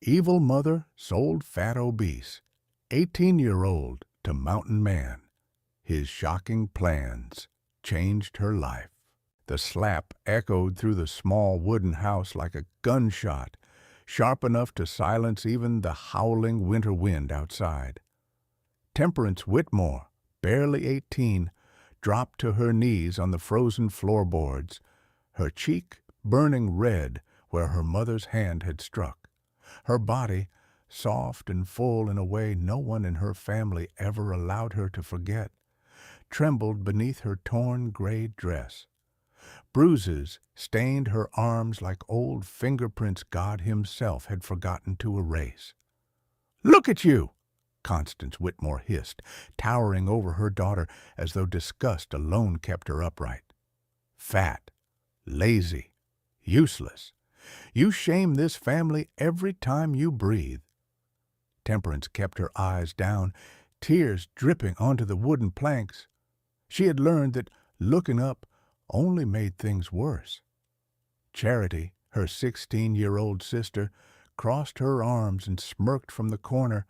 Evil mother sold fat Obese, 18-year-old to mountain man. His shocking plans changed her life. The slap echoed through the small wooden house like a gunshot, sharp enough to silence even the howling winter wind outside. Temperance Whitmore, barely 18, dropped to her knees on the frozen floorboards, her cheek burning red where her mother's hand had struck. Her body, soft and full in a way no one in her family ever allowed her to forget, trembled beneath her torn gray dress. Bruises stained her arms like old fingerprints God himself had forgotten to erase. "Look at you!" Constance Whitmore hissed, towering over her daughter as though disgust alone kept her upright. "Fat, lazy, useless. You shame this family every time you breathe." Temperance kept her eyes down, tears dripping onto the wooden planks. She had learned that looking up only made things worse. Charity, her 16-year-old sister, crossed her arms and smirked from the corner.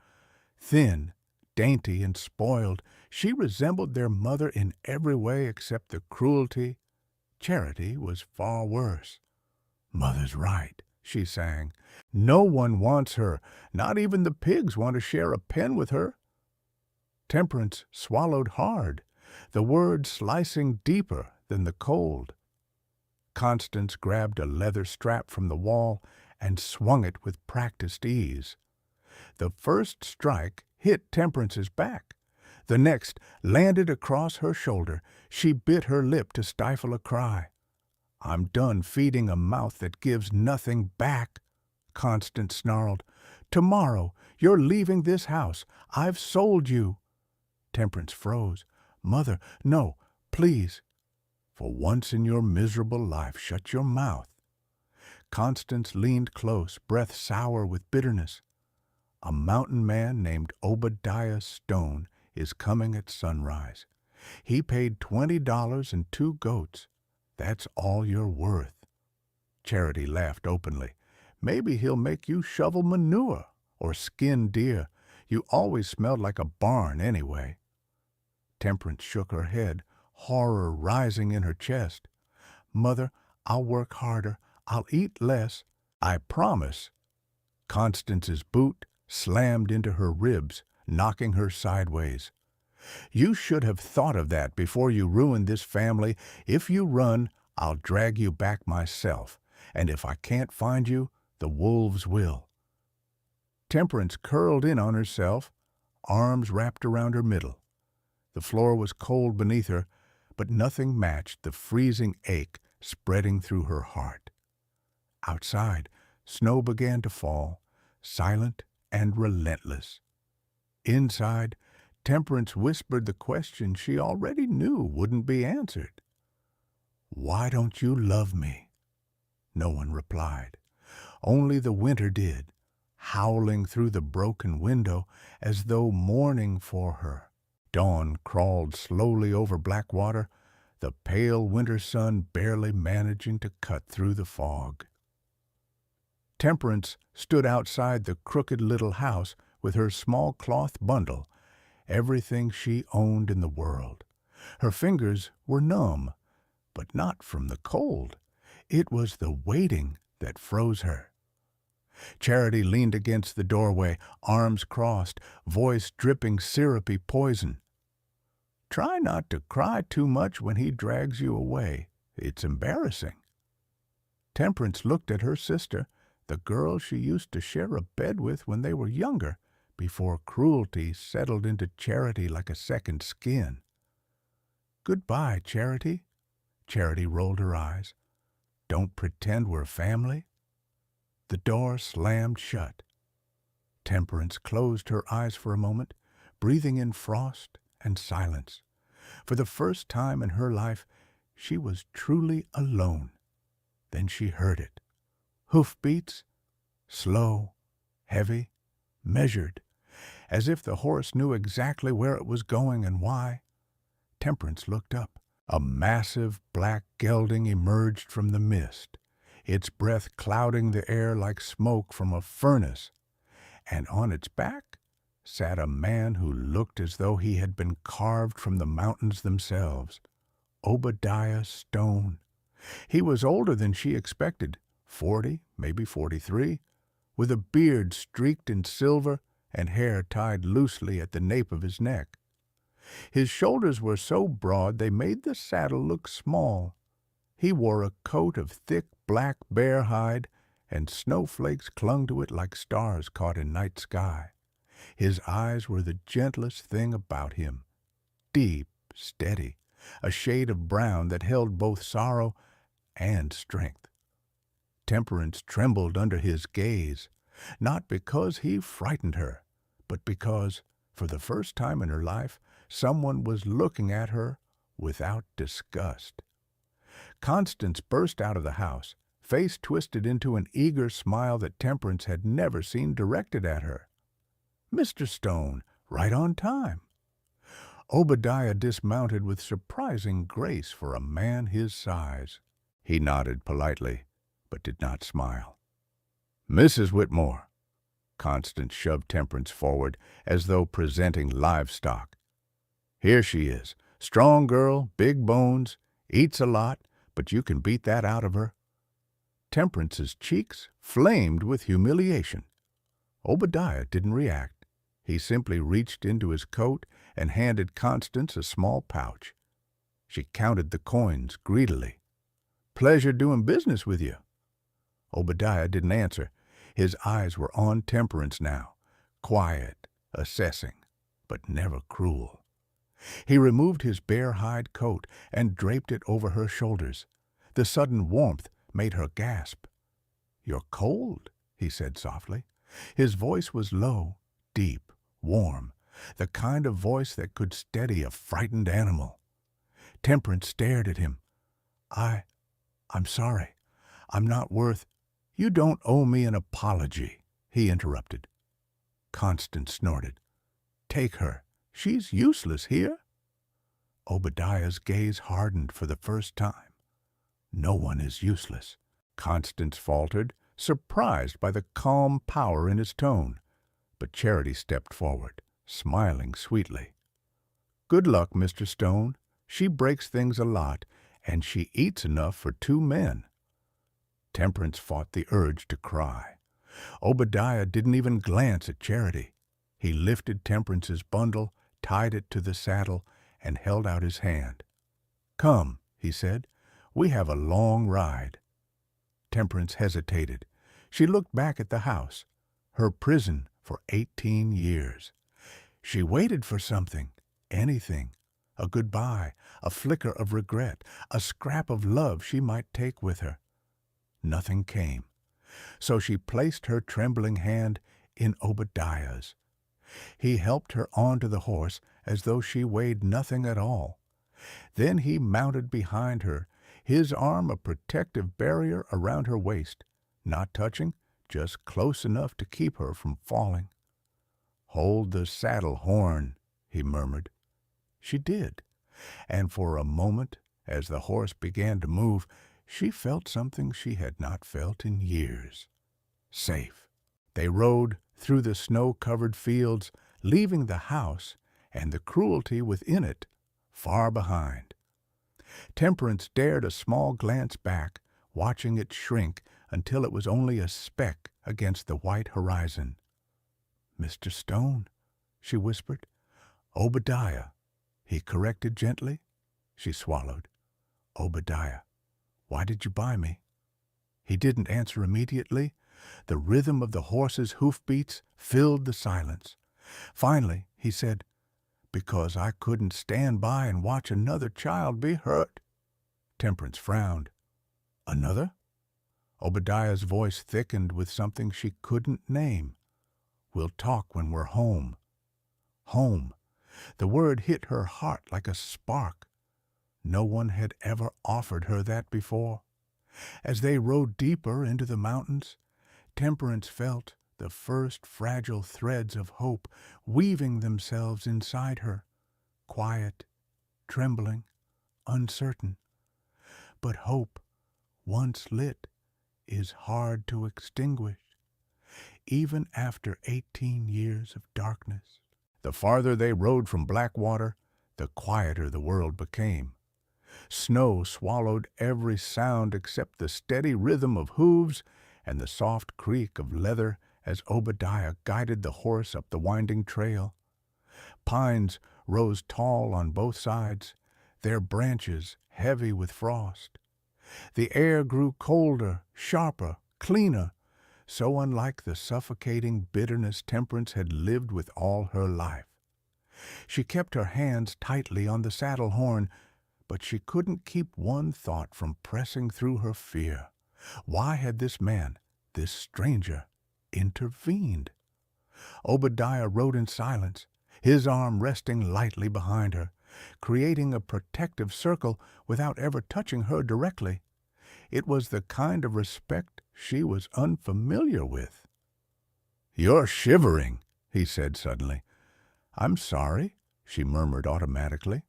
Thin, dainty, and spoiled, she resembled their mother in every way except the cruelty. Charity was far worse. "Mother's right," she sang. "No one wants her. Not even the pigs want to share a pen with her." Temperance swallowed hard, the words slicing deeper than the cold. Constance grabbed a leather strap from the wall and swung it with practiced ease. The first strike hit Temperance's back. The next landed across her shoulder. She bit her lip to stifle a cry. "I'm done feeding a mouth that gives nothing back," Constance snarled. "Tomorrow you're leaving this house. I've sold you." Temperance froze. "Mother, no, please." "For once in your miserable life, shut your mouth." Constance leaned close, breath sour with bitterness. "A mountain man named Obadiah Stone is coming at sunrise. He paid $20 and 2 goats. That's all you're worth." Charity laughed openly. "Maybe he'll make you shovel manure or skin deer. You always smelled like a barn anyway." Temperance shook her head, horror rising in her chest. "Mother, I'll work harder. I'll eat less. I promise." Constance's boot slammed into her ribs, knocking her sideways. "You should have thought of that before you ruined this family. If you run, I'll drag you back myself. And if I can't find you, the wolves will." Temperance curled in on herself, arms wrapped around her middle. The floor was cold beneath her, but nothing matched the freezing ache spreading through her heart. Outside, snow began to fall, silent and relentless. Inside, Temperance whispered the question she already knew wouldn't be answered. "Why don't you love me?" No one replied. Only the winter did, howling through the broken window as though mourning for her. Dawn crawled slowly over Blackwater, the pale winter sun barely managing to cut through the fog. Temperance stood outside the crooked little house with her small cloth bundle, everything she owned in the world. Her fingers were numb, but not from the cold. It was the waiting that froze her. Charity leaned against the doorway, arms crossed, voice dripping syrupy poison. "Try not to cry too much when he drags you away. It's embarrassing." Temperance looked at her sister, the girl she used to share a bed with when they were younger, before cruelty settled into Charity like a second skin. "Goodbye, Charity." Charity rolled her eyes. "Don't pretend we're family." The door slammed shut. Temperance closed her eyes for a moment, breathing in frost and silence. For the first time in her life, she was truly alone. Then she heard it. Hoofbeats, slow, heavy, measured, as if the horse knew exactly where it was going and why. Temperance looked up. A massive black gelding emerged from the mist. its breath clouding the air like smoke from a furnace, and on its back sat a man who looked as though he had been carved from the mountains themselves, Obadiah Stone. He was older than she expected, 40, maybe 43, with a beard streaked in silver and hair tied loosely at the nape of his neck. His shoulders were so broad they made the saddle look small. He wore a coat of thick black bear hide, and snowflakes clung to it like stars caught in night sky. His eyes were the gentlest thing about him, deep, steady, a shade of brown that held both sorrow and strength. Temperance trembled under his gaze, not because he frightened her, but because, for the first time in her life, someone was looking at her without disgust. Constance burst out of the house, face twisted into an eager smile that Temperance had never seen directed at her. "Mr. Stone, right on time." Obadiah dismounted with surprising grace for a man his size. He nodded politely, but did not smile. "Mrs. Whitmore." Constance shoved Temperance forward as though presenting livestock. "Here she is. Strong girl, big bones, eats a lot, but you can beat that out of her." Temperance's cheeks flamed with humiliation. Obadiah didn't react. He simply reached into his coat and handed Constance a small pouch. She counted the coins greedily. "Pleasure doing business with you." Obadiah didn't answer. His eyes were on Temperance now, quiet, assessing, but never cruel. He removed his bear hide coat and draped it over her shoulders. The sudden warmth made her gasp. "You're cold," he said softly. His voice was low, deep, warm, the kind of voice that could steady a frightened animal. Temperance stared at him. I'm sorry. I'm not worth—" "You don't owe me an apology," he interrupted. Constance snorted. "Take her. She's useless here." Obadiah's gaze hardened for the first time. "No one is useless," Constance faltered, surprised by the calm power in his tone. But Charity stepped forward, smiling sweetly. "Good luck, Mr. Stone. She breaks things a lot, and she eats enough for 2 men." Temperance fought the urge to cry. Obadiah didn't even glance at Charity. He lifted Temperance's bundle, tied it to the saddle, and held out his hand. "Come," he said. "We have a long ride." Temperance hesitated. She looked back at the house, her prison for 18 years. She waited for something, anything, a goodbye, a flicker of regret, a scrap of love she might take with her. Nothing came, so she placed her trembling hand in Obadiah's. He helped her onto the horse as though she weighed nothing at all. Then he mounted behind her, his arm a protective barrier around her waist, not touching, just close enough to keep her from falling. "Hold the saddle horn," he murmured. She did, and for a moment, as the horse began to move, she felt something she had not felt in years. Safe. They rode through the snow-covered fields, leaving the house and the cruelty within it far behind. Temperance dared a small glance back, watching it shrink until it was only a speck against the white horizon. "Mr. Stone," she whispered. "Obadiah," he corrected gently. She swallowed. "Obadiah, why did you buy me?" He didn't answer immediately. The rhythm of the horse's hoofbeats filled the silence. Finally, he said, "Because I couldn't stand by and watch another child be hurt." Temperance frowned. "Another?" Obadiah's voice thickened with something she couldn't name. "We'll talk when we're home." Home. The word hit her heart like a spark. No one had ever offered her that before. As they rode deeper into the mountains, Temperance felt the first fragile threads of hope weaving themselves inside her, quiet, trembling, uncertain. But hope, once lit, is hard to extinguish, even after 18 years of darkness. The farther they rode from Blackwater, the quieter the world became. Snow swallowed every sound except the steady rhythm of hooves and the soft creak of leather as Obadiah guided the horse up the winding trail. Pines rose tall on both sides, their branches heavy with frost. The air grew colder, sharper, cleaner, so unlike the suffocating bitterness Temperance had lived with all her life. She kept her hands tightly on the saddle horn, but she couldn't keep one thought from pressing through her fear. Why had this man, this stranger, intervened? Obadiah rode in silence, his arm resting lightly behind her, creating a protective circle without ever touching her directly. It was the kind of respect she was unfamiliar with. "You're shivering," he said suddenly. "I'm sorry," she murmured automatically.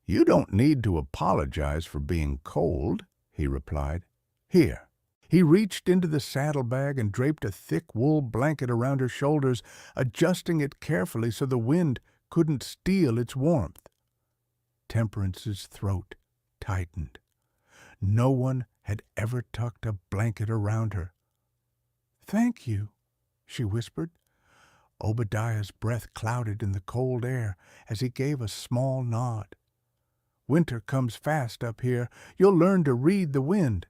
"You don't need to apologize for being cold," he replied. "Here." He reached into the saddlebag and draped a thick wool blanket around her shoulders, adjusting it carefully so the wind couldn't steal its warmth. Temperance's throat tightened. No one had ever tucked a blanket around her. "Thank you," she whispered. Obadiah's breath clouded in the cold air as he gave a small nod. "Winter comes fast up here. You'll learn to read the wind."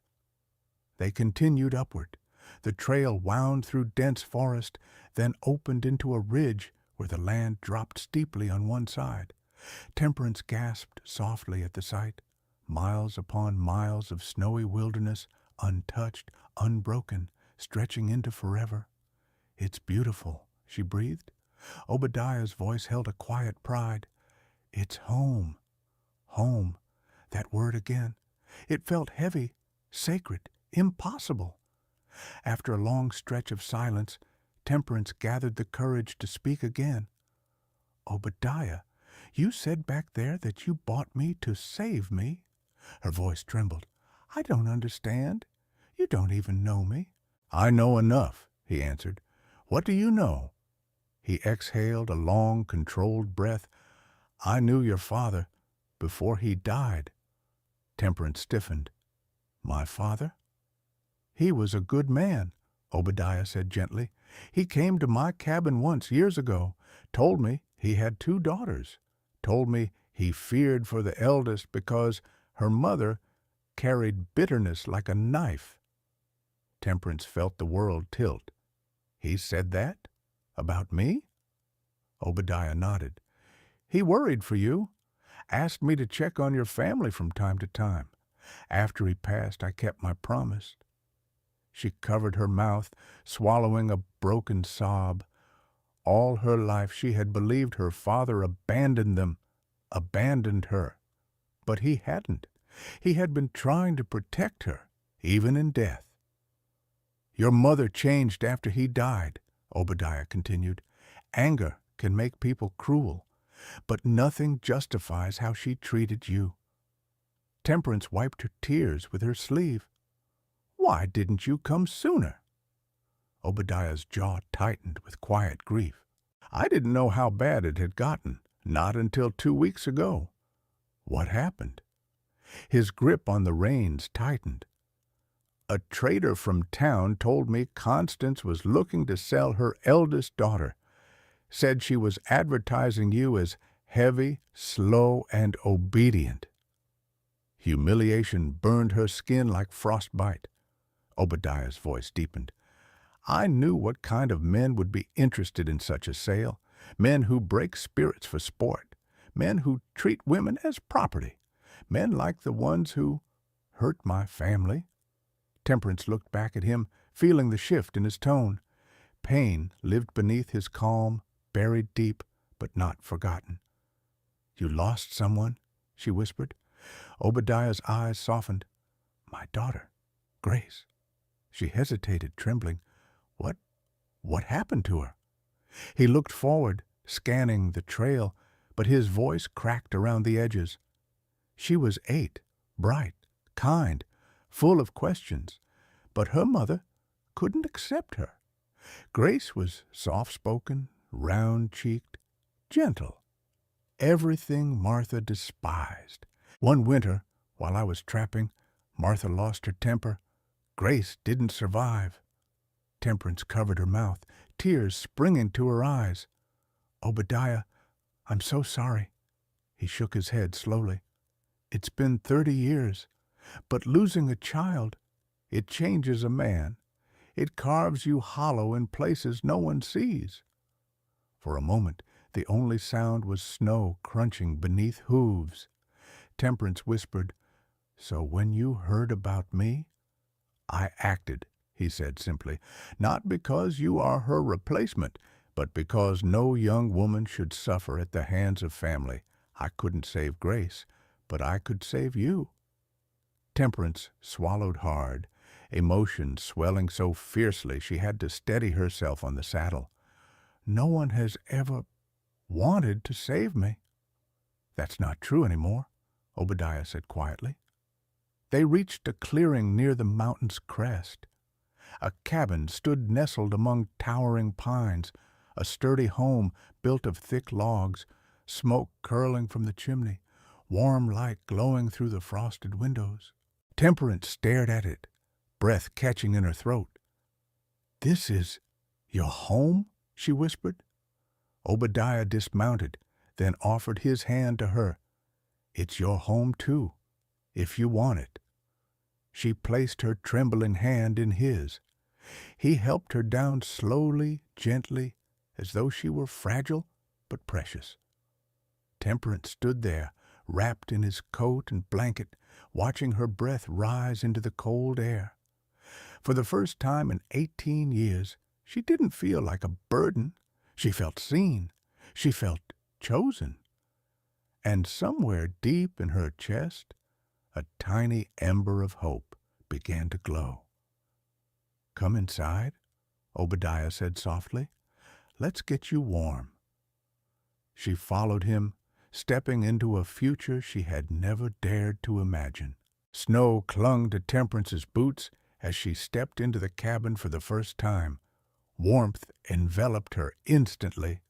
They continued upward. The trail wound through dense forest, then opened into a ridge where the land dropped steeply on one side. Temperance gasped softly at the sight. Miles upon miles of snowy wilderness, untouched, unbroken, stretching into forever. "It's beautiful," she breathed. Obadiah's voice held a quiet pride. "It's home." Home. That word again. It felt heavy, sacred, impossible. After a long stretch of silence, Temperance gathered the courage to speak again. "Obadiah, you said back there that you bought me to save me." Her voice trembled. "I don't understand. You don't even know me." "I know enough," he answered. "What do you know?" He exhaled a long, controlled breath. "I knew your father before he died." Temperance stiffened. "My father?" "He was a good man," Obadiah said gently. "He came to my cabin once years ago, told me he had 2 daughters, told me he feared for the eldest because her mother carried bitterness like a knife." Temperance felt the world tilt. "He said that? About me?" Obadiah nodded. "He worried for you. Asked me to check on your family from time to time. After he passed, I kept my promise." She covered her mouth, swallowing a broken sob. All her life she had believed her father abandoned them, abandoned her. But he hadn't. He had been trying to protect her, even in death. "Your mother changed after he died," Obadiah continued. "Anger can make people cruel, but nothing justifies how she treated you." Temperance wiped her tears with her sleeve. "Why didn't you come sooner?" Obadiah's jaw tightened with quiet grief. "I didn't know how bad it had gotten, not until 2 weeks ago." "What happened?" His grip on the reins tightened. "A trader from town told me Constance was looking to sell her eldest daughter. Said she was advertising you as heavy, slow, and obedient." Humiliation burned her skin like frostbite. Obadiah's voice deepened. "I knew what kind of men would be interested in such a sale. Men who break spirits for sport. Men who treat women as property. Men like the ones who hurt my family." Temperance looked back at him, feeling the shift in his tone. Pain lived beneath his calm, buried deep, but not forgotten. "You lost someone?" she whispered. Obadiah's eyes softened. "My daughter, Grace." She hesitated, trembling. What happened to her?" He looked forward, scanning the trail, but his voice cracked around the edges. "She was 8, bright, kind, full of questions. but her mother couldn't accept her. Grace was soft-spoken, round-cheeked, gentle, everything Martha despised. One winter, while I was trapping, Martha lost her temper. Grace didn't survive. Temperance covered her mouth, tears springing to her eyes. "Obadiah, I'm so sorry." He shook his head slowly. "It's been 30 years, but losing a child, it changes a man. It carves you hollow in places no one sees." For a moment, the only sound was snow crunching beneath hooves. Temperance whispered, "So when you heard about me?" "I acted," he said simply, "not because you are her replacement, but because no young woman should suffer at the hands of family. I couldn't save Grace, but I could save you." Temperance swallowed hard, emotion swelling so fiercely she had to steady herself on the saddle. "No one has ever wanted to save me." "That's not true anymore," Obadiah said quietly. They reached a clearing near the mountain's crest. A cabin stood nestled among towering pines, a sturdy home built of thick logs, smoke curling from the chimney, warm light glowing through the frosted windows. Temperance stared at it, breath catching in her throat. "This is your home?" she whispered. Obadiah dismounted, then offered his hand to her. "It's your home, too, if you want it." She placed her trembling hand in his. He helped her down slowly, gently, as though she were fragile but precious. Temperance stood there, wrapped in his coat and blanket, watching her breath rise into the cold air. For the first time in 18 years, she didn't feel like a burden. She felt seen. She felt chosen. And somewhere deep in her chest, a tiny ember of hope began to glow. "Come inside," Obadiah said softly. "Let's get you warm." She followed him, stepping into a future she had never dared to imagine. Snow clung to Temperance's boots as she stepped into the cabin for the first time. Warmth enveloped her instantly.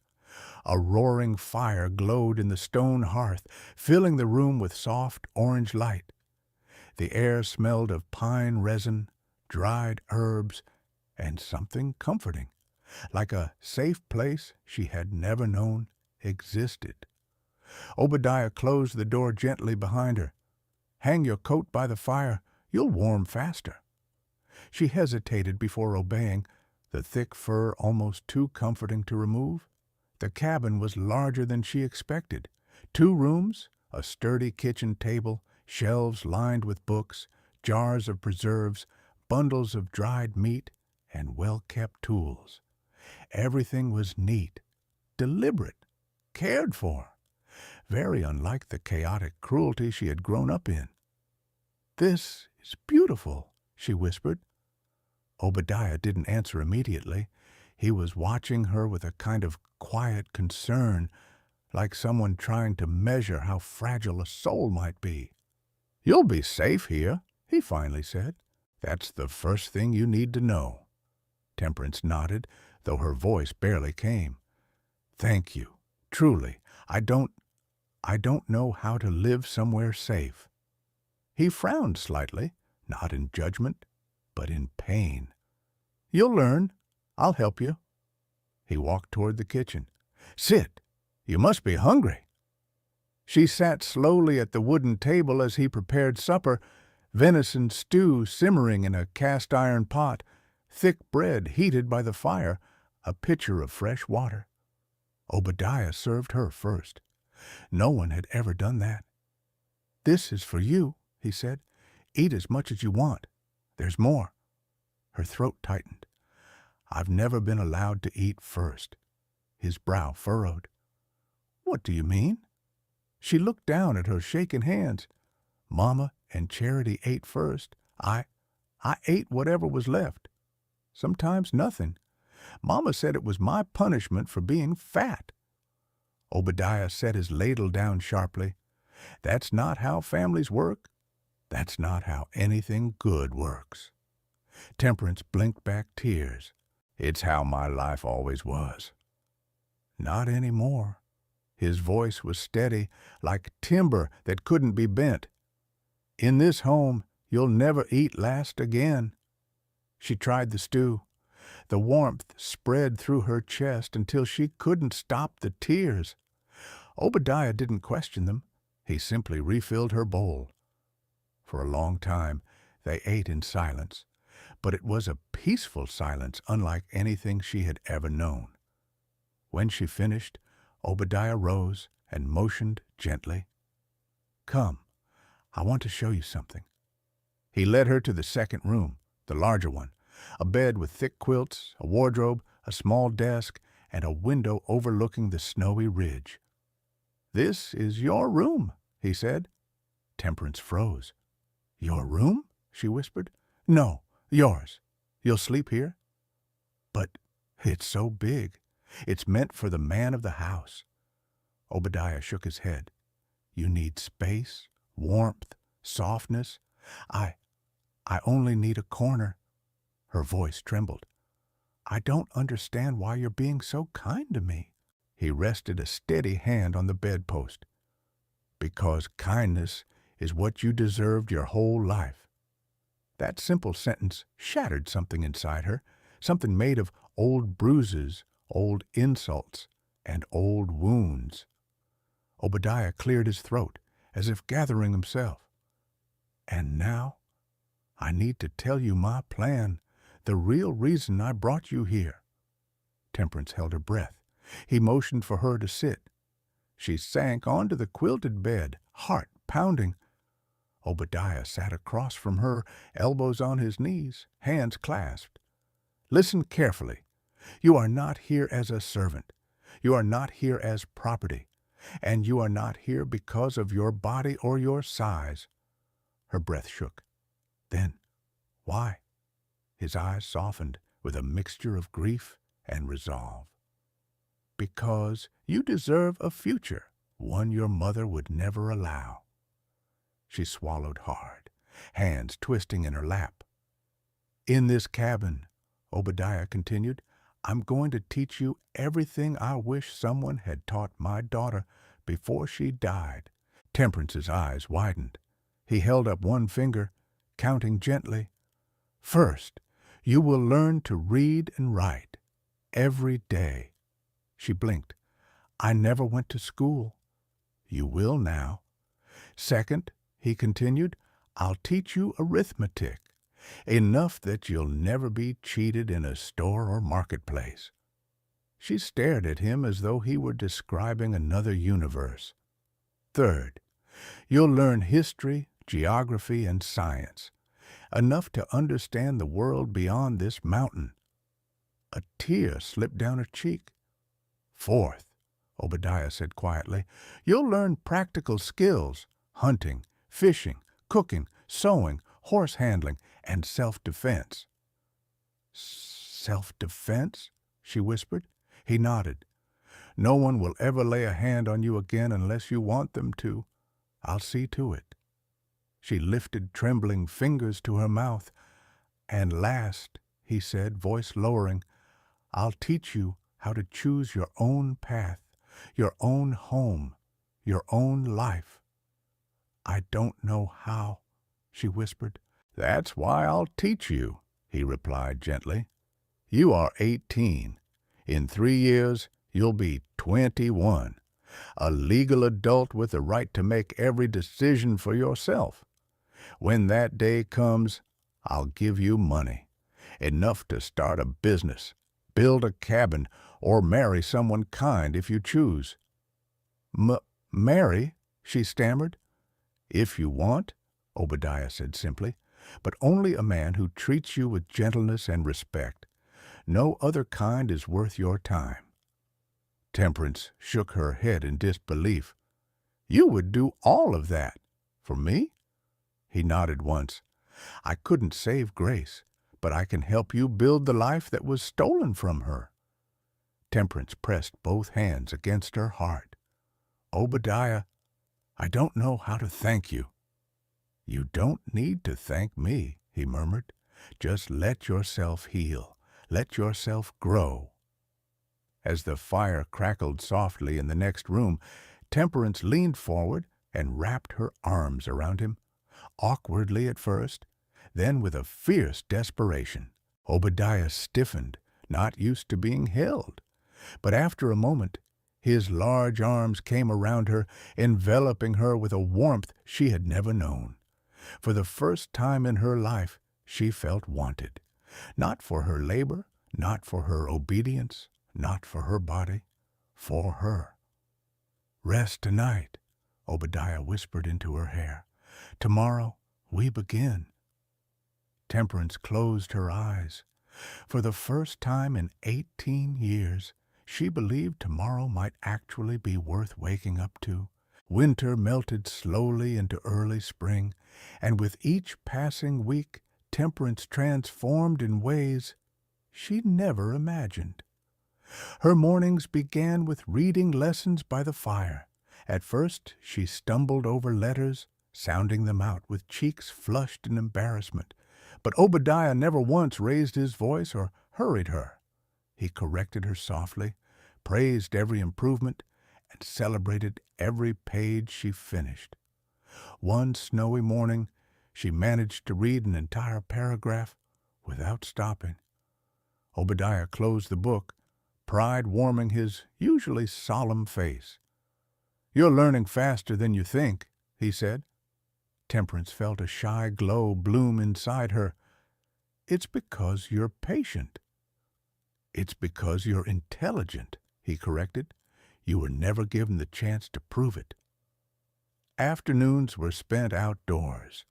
A roaring fire glowed in the stone hearth, filling the room with soft orange light. The air smelled of pine resin, dried herbs, and something comforting, like a safe place she had never known existed. Obadiah closed the door gently behind her. "Hang your coat by the fire. You'll warm faster." She hesitated before obeying, the thick fur almost too comforting to remove. The cabin was larger than she expected. 2 rooms, a sturdy kitchen table, shelves lined with books, jars of preserves, bundles of dried meat, and well-kept tools. Everything was neat, deliberate, cared for, very unlike the chaotic cruelty she had grown up in. "This is beautiful," she whispered. Obadiah didn't answer immediately. He was watching her with a kind of quiet concern, like someone trying to measure how fragile a soul might be. "You'll be safe here," he finally said. "That's the first thing you need to know." Temperance nodded, though her voice barely came. "Thank you. Truly, I don't know how to live somewhere safe." He frowned slightly, not in judgment, but in pain. "You'll learn. I'll help you." He walked toward the kitchen. "Sit. You must be hungry." She sat slowly at the wooden table as he prepared supper, venison stew simmering in a cast-iron pot, thick bread heated by the fire, a pitcher of fresh water. Obadiah served her first. No one had ever done that. "This is for you," he said. "Eat as much as you want. There's more." Her throat tightened. "I've never been allowed to eat first." His brow furrowed. "What do you mean?" She looked down at her shaking hands. "Mama and Charity ate first. I ate whatever was left. Sometimes nothing. Mama said it was my punishment for being fat." Obadiah set his ladle down sharply. "That's not how families work. That's not how anything good works." Temperance blinked back tears. It's how my life always was. Not anymore. His voice was steady, like timber that couldn't be bent. In this home, you'll never eat last again. She tried the stew. The warmth spread through her chest until she couldn't stop the tears. Obadiah didn't question them. He simply refilled her bowl. For a long time, they ate in silence, but it was a peaceful silence unlike anything she had ever known. When she finished, Obadiah rose and motioned gently. "Come, I want to show you something." He led her to the second room, the larger one, a bed with thick quilts, a wardrobe, a small desk, and a window overlooking the snowy ridge. "This is your room," he said. Temperance froze. "Your room?" she whispered. "No, yours. You'll sleep here?" "But it's so big. It's meant for the man of the house." Obadiah shook his head. "You need space, warmth, softness. I only need a corner." Her voice trembled. "I don't understand why you're being so kind to me." He rested a steady hand on the bedpost. "Because kindness is what you deserved your whole life." That simple sentence shattered something inside her, something made of old bruises, old insults, and old wounds. Obadiah cleared his throat, as if gathering himself. "And now, I need to tell you my plan, the real reason I brought you here." Temperance held her breath. He motioned for her to sit. She sank onto the quilted bed, heart pounding. Obadiah sat across from her, elbows on his knees, hands clasped. "Listen carefully. You are not here as a servant. You are not here as property. And you are not here because of your body or your size." Her breath shook. "Then, why?" His eyes softened with a mixture of grief and resolve. "Because you deserve a future, one your mother would never allow." She swallowed hard, hands twisting in her lap. "In this cabin," Obadiah continued, "I'm going to teach you everything I wish someone had taught my daughter before she died." Temperance's eyes widened. He held up one finger, counting gently. "First, you will learn to read and write. Every day." She blinked. "I never went to school." "You will now." "Second," he continued, "I'll teach you arithmetic. Enough that you'll never be cheated in a store or marketplace." She stared at him as though he were describing another universe. "Third, you'll learn history, geography, and science. Enough to understand the world beyond this mountain." A tear slipped down her cheek. "Fourth," Obadiah said quietly, "you'll learn practical skills, hunting, fishing, cooking, sewing, horse handling, and self-defense." "Self-defense?" she whispered. He nodded. "No one will ever lay a hand on you again unless you want them to. I'll see to it." She lifted trembling fingers to her mouth. "And last," he said, voice lowering, "I'll teach you how to choose your own path, your own home, your own life." "I don't know how," she whispered. "That's why I'll teach you," he replied gently. "You are 18. In 3 years, you'll be 21, a legal adult with the right to make every decision for yourself. When that day comes, I'll give you money, enough to start a business, build a cabin, or marry someone kind if you choose." "Marry?" she stammered. "If you want," Obadiah said simply, "but only a man who treats you with gentleness and respect. No other kind is worth your time." Temperance shook her head in disbelief. "You would do all of that? For me?" He nodded once. "I couldn't save Grace, but I can help you build the life that was stolen from her." Temperance pressed both hands against her heart. "Obadiah, I don't know how to thank you." "You don't need to thank me," he murmured. Just let yourself heal. Let yourself grow. As the fire crackled softly in the next room, Temperance leaned forward and wrapped her arms around him, awkwardly at first, then with a fierce desperation. Obadiah stiffened, not used to being held. But after a moment, his large arms came around her, enveloping her with a warmth she had never known. For the first time in her life, she felt wanted. Not for her labor, not for her obedience, not for her body, for her. Rest tonight, Obadiah whispered into her hair. Tomorrow we begin. Temperance closed her eyes. For the first time in 18 years, she believed tomorrow might actually be worth waking up to. Winter melted slowly into early spring, and with each passing week, Temperance transformed in ways she never imagined. Her mornings began with reading lessons by the fire. At first, she stumbled over letters, sounding them out with cheeks flushed in embarrassment. But Obadiah never once raised his voice or hurried her. He corrected her softly, praised every improvement, and celebrated every page she finished. One snowy morning, she managed to read an entire paragraph without stopping. Obadiah closed the book, pride warming his usually solemn face. "You're learning faster than you think," he said. Temperance felt a shy glow bloom inside her. "It's because you're patient." "It's because you're intelligent," he corrected. "You were never given the chance to prove it." Afternoons were spent outdoors.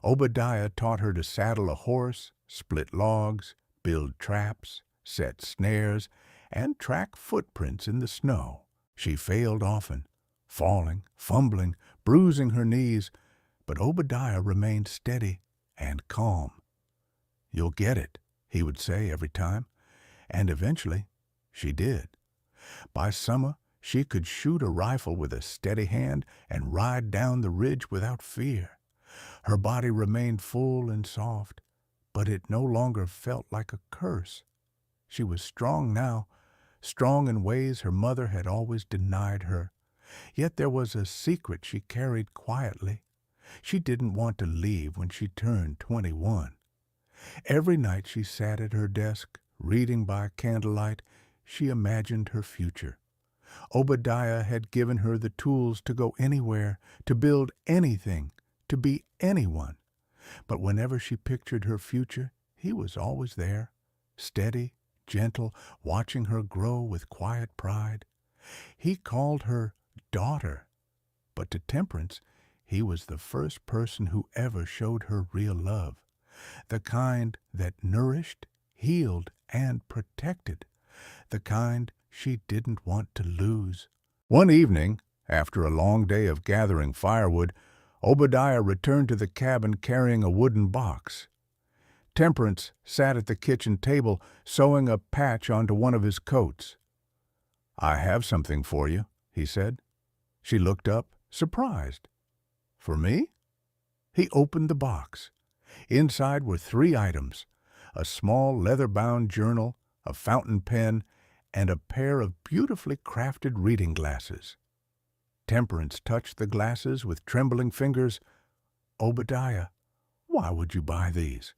Obadiah taught her to saddle a horse, split logs, build traps, set snares, and track footprints in the snow. She failed often, falling, fumbling, bruising her knees, but Obadiah remained steady and calm. "You'll get it," he would say every time, and eventually she did. By summer, she could shoot a rifle with a steady hand and ride down the ridge without fear. Her body remained full and soft, but it no longer felt like a curse. She was strong now, strong in ways her mother had always denied her. Yet there was a secret she carried quietly. She didn't want to leave when she turned 21. Every night she sat at her desk, reading by candlelight. She imagined her future. Obadiah had given her the tools to go anywhere, to build anything, to be anyone. But whenever she pictured her future, he was always there, steady, gentle, watching her grow with quiet pride. He called her daughter, but to Temperance, he was the first person who ever showed her real love, the kind that nourished, healed, and protected, the kind she didn't want to lose. One evening, after a long day of gathering firewood, Obadiah returned to the cabin carrying a wooden box. Temperance sat at the kitchen table, sewing a patch onto one of his coats. "I have something for you," he said. She looked up, surprised. "For me?" He opened the box. Inside were 3 items: a small leather-bound journal, a fountain pen, and a pair of beautifully crafted reading glasses. Temperance touched the glasses with trembling fingers. "Obadiah, why would you buy these?"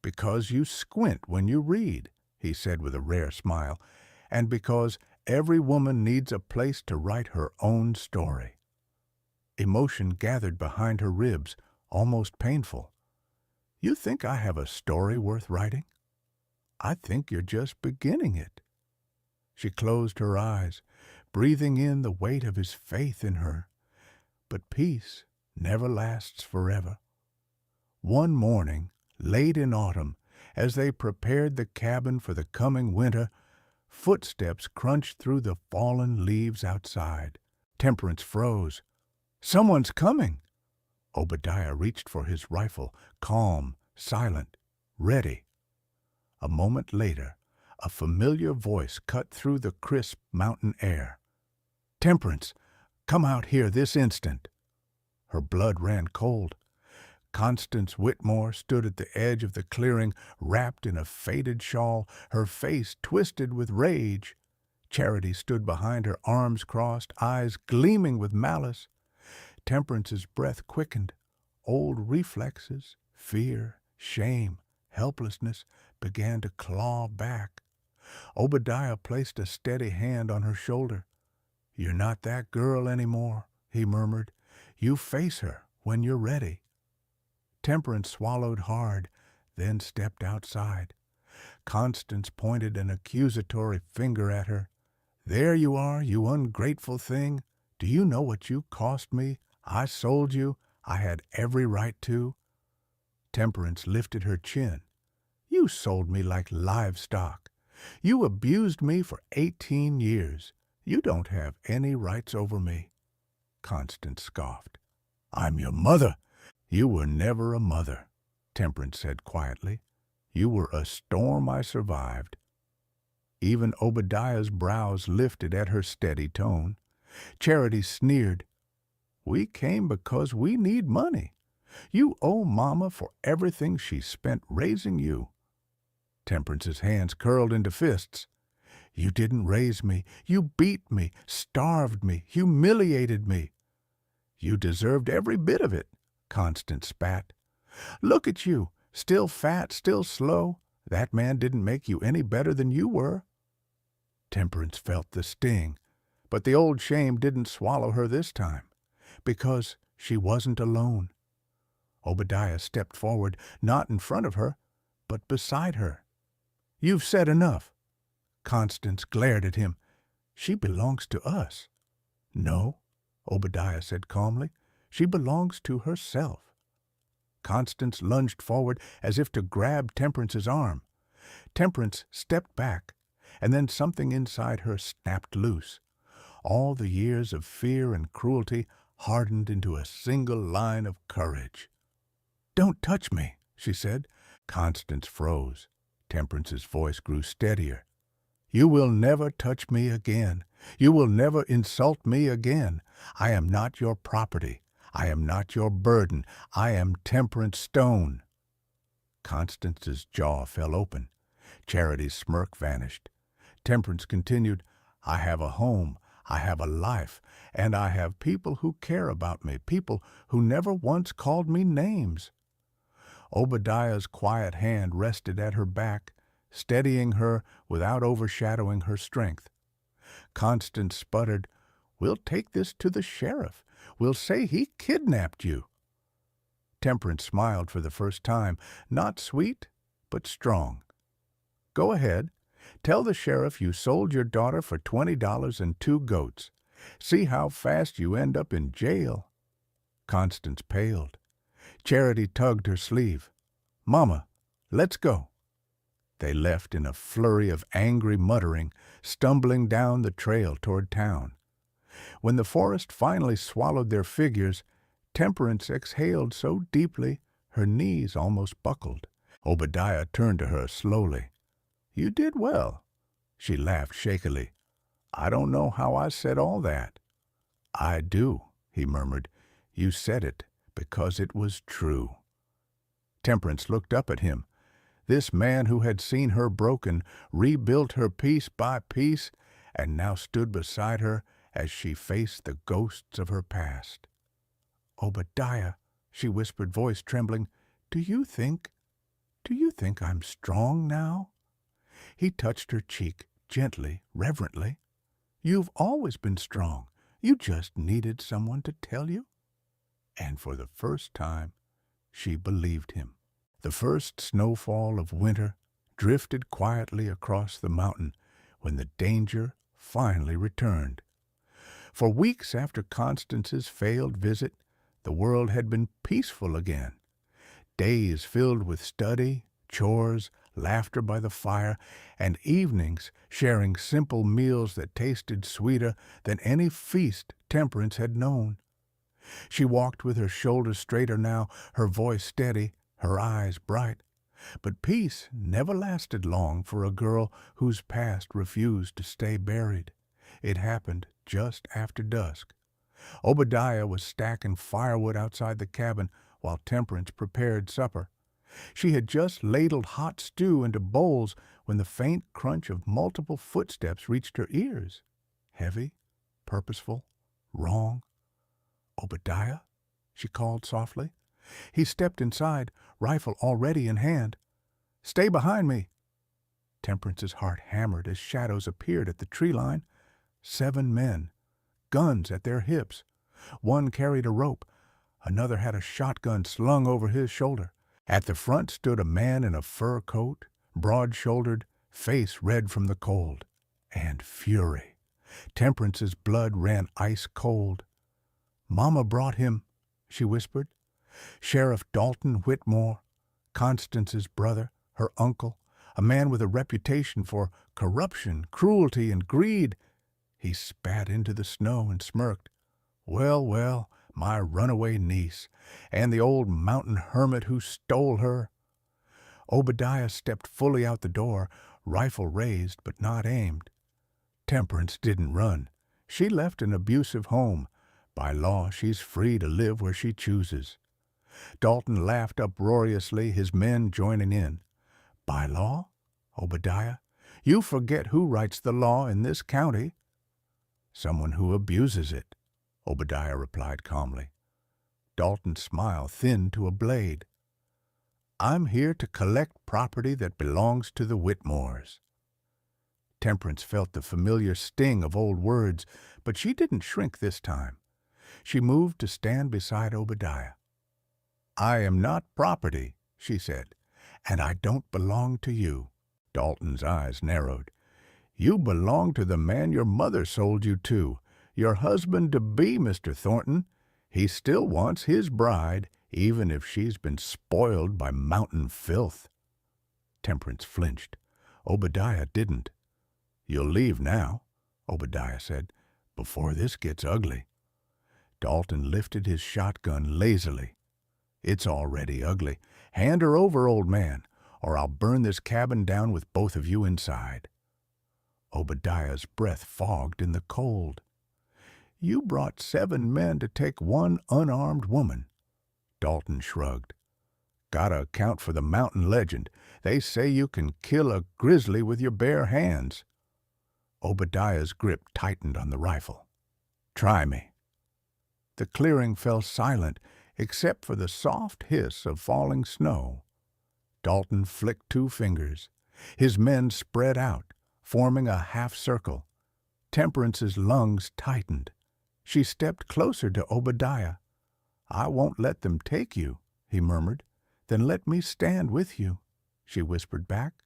"Because you squint when you read," he said with a rare smile, "and because every woman needs a place to write her own story." Emotion gathered behind her ribs, almost painful. "You think I have a story worth writing? I think you're just beginning it." She closed her eyes, breathing in the weight of his faith in her. But peace never lasts forever. One morning, late in autumn, as they prepared the cabin for the coming winter, footsteps crunched through the fallen leaves outside. Temperance froze. "Someone's coming!" Obadiah reached for his rifle, calm, silent, ready. A moment later, a familiar voice cut through the crisp mountain air. "Temperance, come out here this instant." Her blood ran cold. Constance Whitmore stood at the edge of the clearing, wrapped in a faded shawl, her face twisted with rage. Charity stood behind her, arms crossed, eyes gleaming with malice. Temperance's breath quickened. Old reflexes, fear, shame, helplessness began to claw back. Obadiah placed a steady hand on her shoulder. "You're not that girl anymore," he murmured. "You face her when you're ready." Temperance swallowed hard, then stepped outside. Constance pointed an accusatory finger at her. "There you are, you ungrateful thing. Do you know what you cost me? I sold you. I had every right to." Temperance lifted her chin. "You sold me like livestock. You abused me for 18 years. You don't have any rights over me." Constance scoffed. "I'm your mother." "You were never a mother," Temperance said quietly. "You were a storm I survived." Even Obadiah's brows lifted at her steady tone. Charity sneered. "We came because we need money. You owe Mama for everything she spent raising you." Temperance's hands curled into fists. "You didn't raise me. You beat me, starved me, humiliated me." "You deserved every bit of it," Constance spat. "Look at you, still fat, still slow. That man didn't make you any better than you were." Temperance felt the sting, but the old shame didn't swallow her this time, because she wasn't alone. Obadiah stepped forward, not in front of her, but beside her. "You've said enough." Constance glared at him. "She belongs to us." "No," Obadiah said calmly. "She belongs to herself." Constance lunged forward as if to grab Temperance's arm. Temperance stepped back, and then something inside her snapped loose. All the years of fear and cruelty hardened into a single line of courage. "Don't touch me," she said. Constance froze. Temperance's voice grew steadier. "You will never touch me again. You will never insult me again. I am not your property. I am not your burden. I am Temperance Stone." Constance's jaw fell open. Charity's smirk vanished. Temperance continued, "I have a home. I have a life. And I have people who care about me, people who never once called me names." Obadiah's quiet hand rested at her back, steadying her without overshadowing her strength. Constance sputtered, "We'll take this to the sheriff. We'll say he kidnapped you." Temperance smiled for the first time, not sweet, but strong. "Go ahead. Tell the sheriff you sold your daughter for $20 and 2 goats. See how fast you end up in jail." Constance paled. Charity tugged her sleeve. "Mama, let's go." They left in a flurry of angry muttering, stumbling down the trail toward town. When the forest finally swallowed their figures, Temperance exhaled so deeply her knees almost buckled. Obadiah turned to her slowly. "You did well." She laughed shakily. "I don't know how I said all that." "I do," he murmured. "You said it because it was true." Temperance looked up at him. This man who had seen her broken, rebuilt her piece by piece, and now stood beside her as she faced the ghosts of her past. "Obadiah," she whispered, voice trembling, do you think I'm strong now?" He touched her cheek, gently, reverently. "You've always been strong. You just needed someone to tell you." And for the first time, she believed him. The first snowfall of winter drifted quietly across the mountain when the danger finally returned. For weeks after Constance's failed visit, the world had been peaceful again. Days filled with study, chores, laughter by the fire, and evenings sharing simple meals that tasted sweeter than any feast Temperance had known. She walked with her shoulders straighter now, her voice steady, her eyes bright. But peace never lasted long for a girl whose past refused to stay buried. It happened just after dusk. Obadiah was stacking firewood outside the cabin while Temperance prepared supper. She had just ladled hot stew into bowls when the faint crunch of multiple footsteps reached her ears. Heavy, purposeful, wrong. "Obadiah?" she called softly. He stepped inside, rifle already in hand. "Stay behind me." Temperance's heart hammered as shadows appeared at the tree line. 7 men, guns at their hips. One carried a rope. Another had a shotgun slung over his shoulder. At the front stood a man in a fur coat, broad-shouldered, face red from the cold. And fury. Temperance's blood ran ice cold. "Mama brought him," she whispered. "Sheriff Dalton Whitmore, Constance's brother, her uncle, a man with a reputation for corruption, cruelty, and greed." He spat into the snow and smirked. "Well, well, my runaway niece, and the old mountain hermit who stole her." Obadiah stepped fully out the door, rifle raised but not aimed. Temperance didn't run. She left an abusive home. By law, she's free to live where she chooses. Dalton laughed uproariously, his men joining in. "By law? Obadiah, you forget who writes the law in this county." "Someone who abuses it," Obadiah replied calmly. Dalton's smile thinned to a blade. "I'm here to collect property that belongs to the Whitmores." Temperance felt the familiar sting of old words, but she didn't shrink this time. She moved to stand beside Obadiah. "I am not property," she said, "and I don't belong to you." Dalton's eyes narrowed. "You belong to the man your mother sold you to, your husband-to-be, Mr. Thornton. He still wants his bride, even if she's been spoiled by mountain filth." Temperance flinched. Obadiah didn't. "You'll leave now," Obadiah said, "before this gets ugly." Dalton lifted his shotgun lazily. "It's already ugly. Hand her over, old man, or I'll burn this cabin down with both of you inside." Obadiah's breath fogged in the cold. "You brought 7 men to take one unarmed woman." Dalton shrugged. "Gotta account for the mountain legend. They say you can kill a grizzly with your bare hands." Obadiah's grip tightened on the rifle. "Try me." The clearing fell silent, except for the soft hiss of falling snow. Dalton flicked 2 fingers. His men spread out, forming a half-circle. Temperance's lungs tightened. She stepped closer to Obadiah. "I won't let them take you," he murmured. "Then let me stand with you," she whispered back.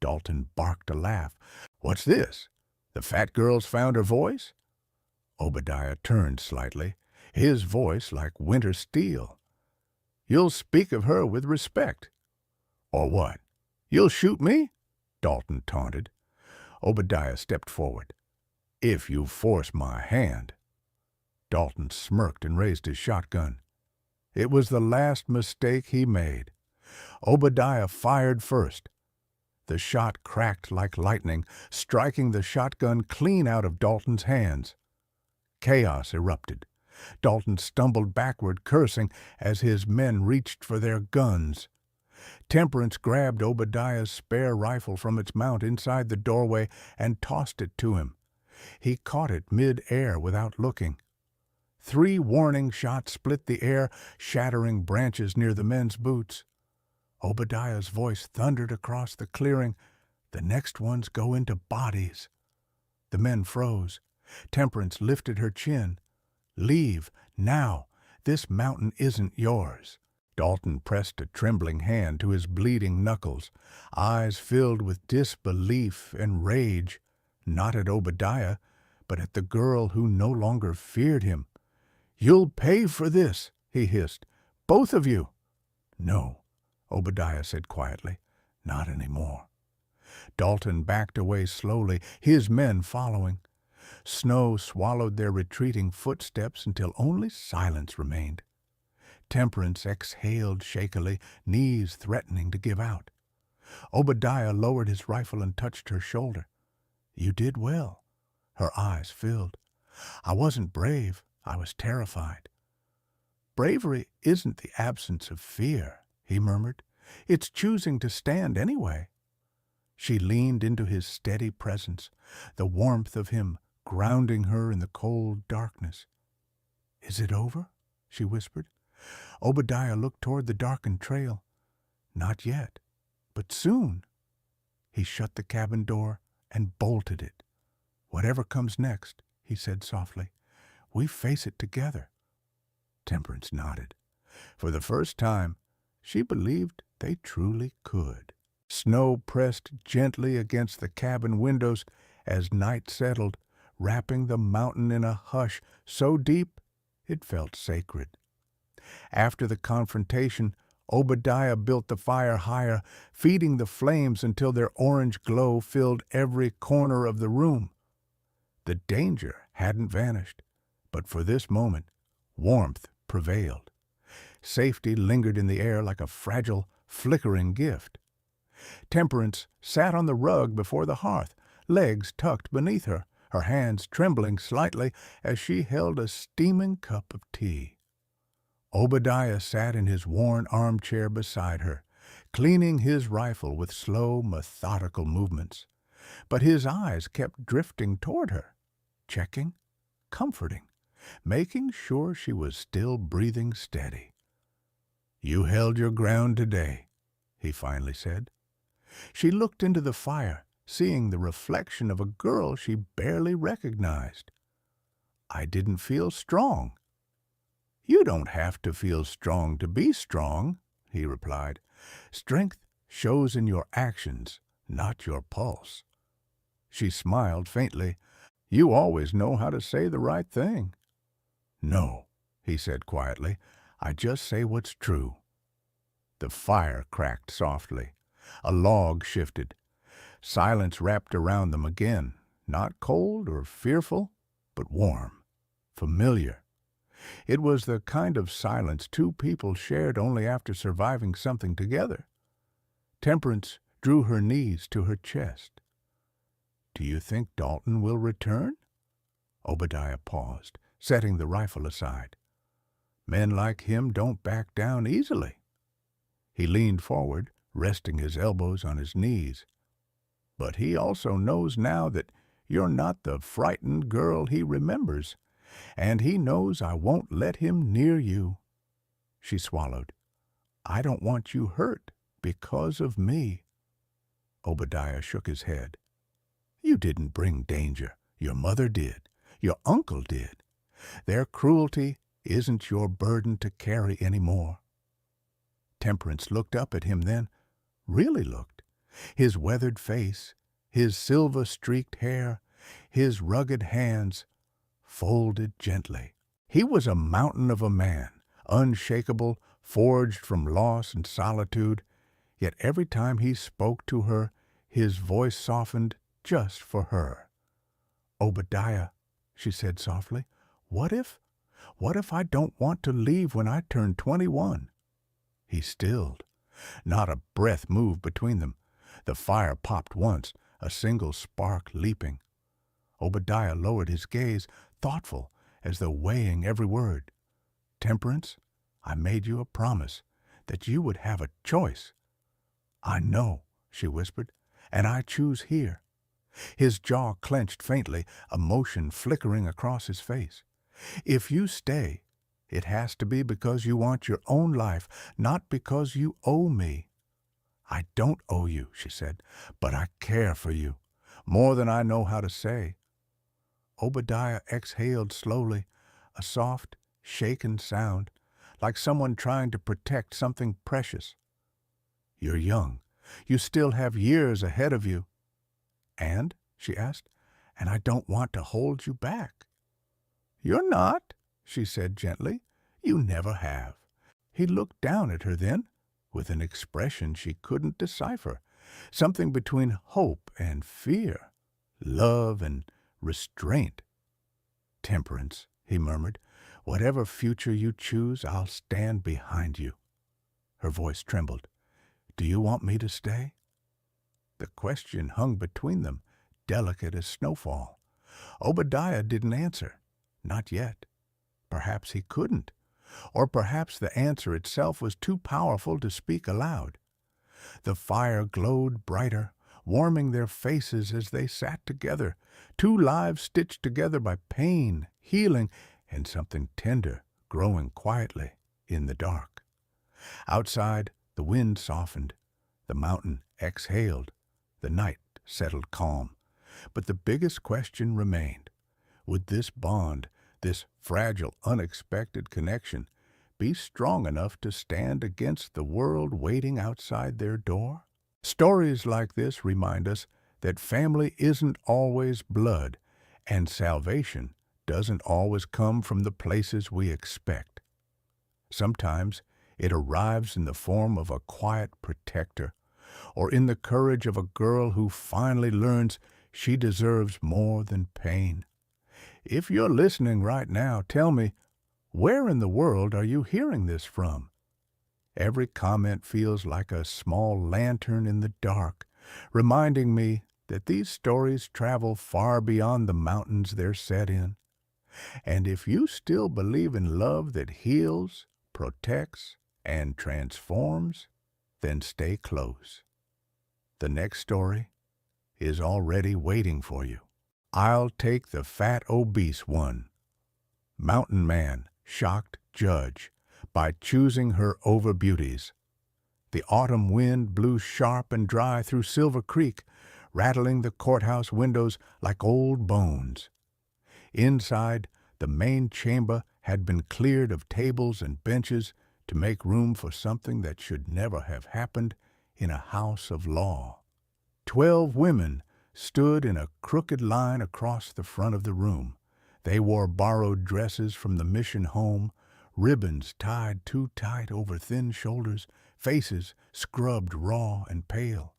Dalton barked a laugh. "What's this? The fat girl's found her voice?" Obadiah turned slightly, his voice like winter steel. "You'll speak of her with respect." "Or what? You'll shoot me?" Dalton taunted. Obadiah stepped forward. "If you force my hand." Dalton smirked and raised his shotgun. It was the last mistake he made. Obadiah fired first. The shot cracked like lightning, striking the shotgun clean out of Dalton's hands. Chaos erupted. Dalton stumbled backward, cursing, as his men reached for their guns. Temperance grabbed Obadiah's spare rifle from its mount inside the doorway and tossed it to him. He caught it mid-air without looking. 3 warning shots split the air, shattering branches near the men's boots. Obadiah's voice thundered across the clearing. "The next ones go into bodies." The men froze. Temperance lifted her chin. "Leave, now. This mountain isn't yours." Dalton pressed a trembling hand to his bleeding knuckles, eyes filled with disbelief and rage, not at Obadiah, but at the girl who no longer feared him. "You'll pay for this," he hissed. "Both of you." "No," Obadiah said quietly. "Not anymore." Dalton backed away slowly, his men following. Snow swallowed their retreating footsteps until only silence remained. Temperance exhaled shakily, knees threatening to give out. Obadiah lowered his rifle and touched her shoulder. "You did well." Her eyes filled. "I wasn't brave. I was terrified." Bravery isn't the absence of fear, he murmured. It's choosing to stand anyway. She leaned into his steady presence, the warmth of him grounding her in the cold darkness. "Is it over?" she whispered. Obadiah looked toward the darkened trail. "Not yet, but soon." He shut the cabin door and bolted it. "Whatever comes next," he said softly, "we face it together." Temperance nodded. For the first time, she believed they truly could. Snow pressed gently against the cabin windows as night settled, wrapping the mountain in a hush so deep it felt sacred. After the confrontation, Obadiah built the fire higher, feeding the flames until their orange glow filled every corner of the room. The danger hadn't vanished, but for this moment, warmth prevailed. Safety lingered in the air like a fragile, flickering gift. Temperance sat on the rug before the hearth, legs tucked beneath her, her hands trembling slightly as she held a steaming cup of tea. Obadiah sat in his worn armchair beside her, cleaning his rifle with slow, methodical movements. But his eyes kept drifting toward her, checking, comforting, making sure she was still breathing steady. "You held your ground today," he finally said. She looked into the fire, seeing the reflection of a girl she barely recognized. "I didn't feel strong." "You don't have to feel strong to be strong," he replied. "Strength shows in your actions, not your pulse." She smiled faintly. "You always know how to say the right thing." "No," he said quietly. "I just say what's true." The fire cracked softly. A log shifted. Silence wrapped around them again, not cold or fearful, but warm, familiar. It was the kind of silence two people shared only after surviving something together. Temperance drew her knees to her chest. "Do you think Dalton will return?" Obadiah paused, setting the rifle aside. "Men like him don't back down easily." He leaned forward, resting his elbows on his knees. "But he also knows now that you're not the frightened girl he remembers, and he knows I won't let him near you." She swallowed. "I don't want you hurt because of me." Obadiah shook his head. "You didn't bring danger. Your mother did. Your uncle did. Their cruelty isn't your burden to carry any more." Temperance looked up at him then, really looked. His weathered face, his silver-streaked hair, his rugged hands, folded gently. He was a mountain of a man, unshakable, forged from loss and solitude, yet every time he spoke to her, his voice softened just for her. "Obadiah," she said softly, what if I don't want to leave when I turn 21? He stilled. Not a breath moved between them. The fire popped once, a single spark leaping. Obadiah lowered his gaze, thoughtful, as though weighing every word. "Temperance, I made you a promise that you would have a choice." "I know," she whispered, "and I choose here." His jaw clenched faintly, emotion flickering across his face. "If you stay, it has to be because you want your own life, not because you owe me." "I don't owe you," she said, "but I care for you, more than I know how to say." Obadiah exhaled slowly, a soft, shaken sound, like someone trying to protect something precious. "You're young. You still have years ahead of you." "And?" she asked. "And I don't want to hold you back." "You're not," she said gently. "You never have." He looked down at her then, with an expression she couldn't decipher, something between hope and fear, love and restraint. "Temperance," he murmured, "whatever future you choose, I'll stand behind you." Her voice trembled. "Do you want me to stay?" The question hung between them, delicate as snowfall. Obadiah didn't answer. Not yet. Perhaps he couldn't. Or perhaps the answer itself was too powerful to speak aloud. The fire glowed brighter, warming their faces as they sat together, two lives stitched together by pain, healing, and something tender growing quietly in the dark. Outside, the wind softened, the mountain exhaled, the night settled calm. But the biggest question remained. Would this bond, this fragile, unexpected connection, be strong enough to stand against the world waiting outside their door? Stories like this remind us that family isn't always blood, and salvation doesn't always come from the places we expect. Sometimes it arrives in the form of a quiet protector, or in the courage of a girl who finally learns she deserves more than pain. If you're listening right now, tell me, where in the world are you hearing this from? Every comment feels like a small lantern in the dark, reminding me that these stories travel far beyond the mountains they're set in. And if you still believe in love that heals, protects, and transforms, then stay close. The next story is already waiting for you. I'll take the fat obese one. Mountain Man shocked judge by choosing her over beauties. The autumn wind blew sharp and dry through Silver Creek, rattling the courthouse windows like old bones. Inside, the main chamber had been cleared of tables and benches to make room for something that should never have happened in a house of law. 12 women stood in a crooked line across the front of the room. They wore borrowed dresses from the mission home, ribbons tied too tight over thin shoulders, faces scrubbed raw and pale.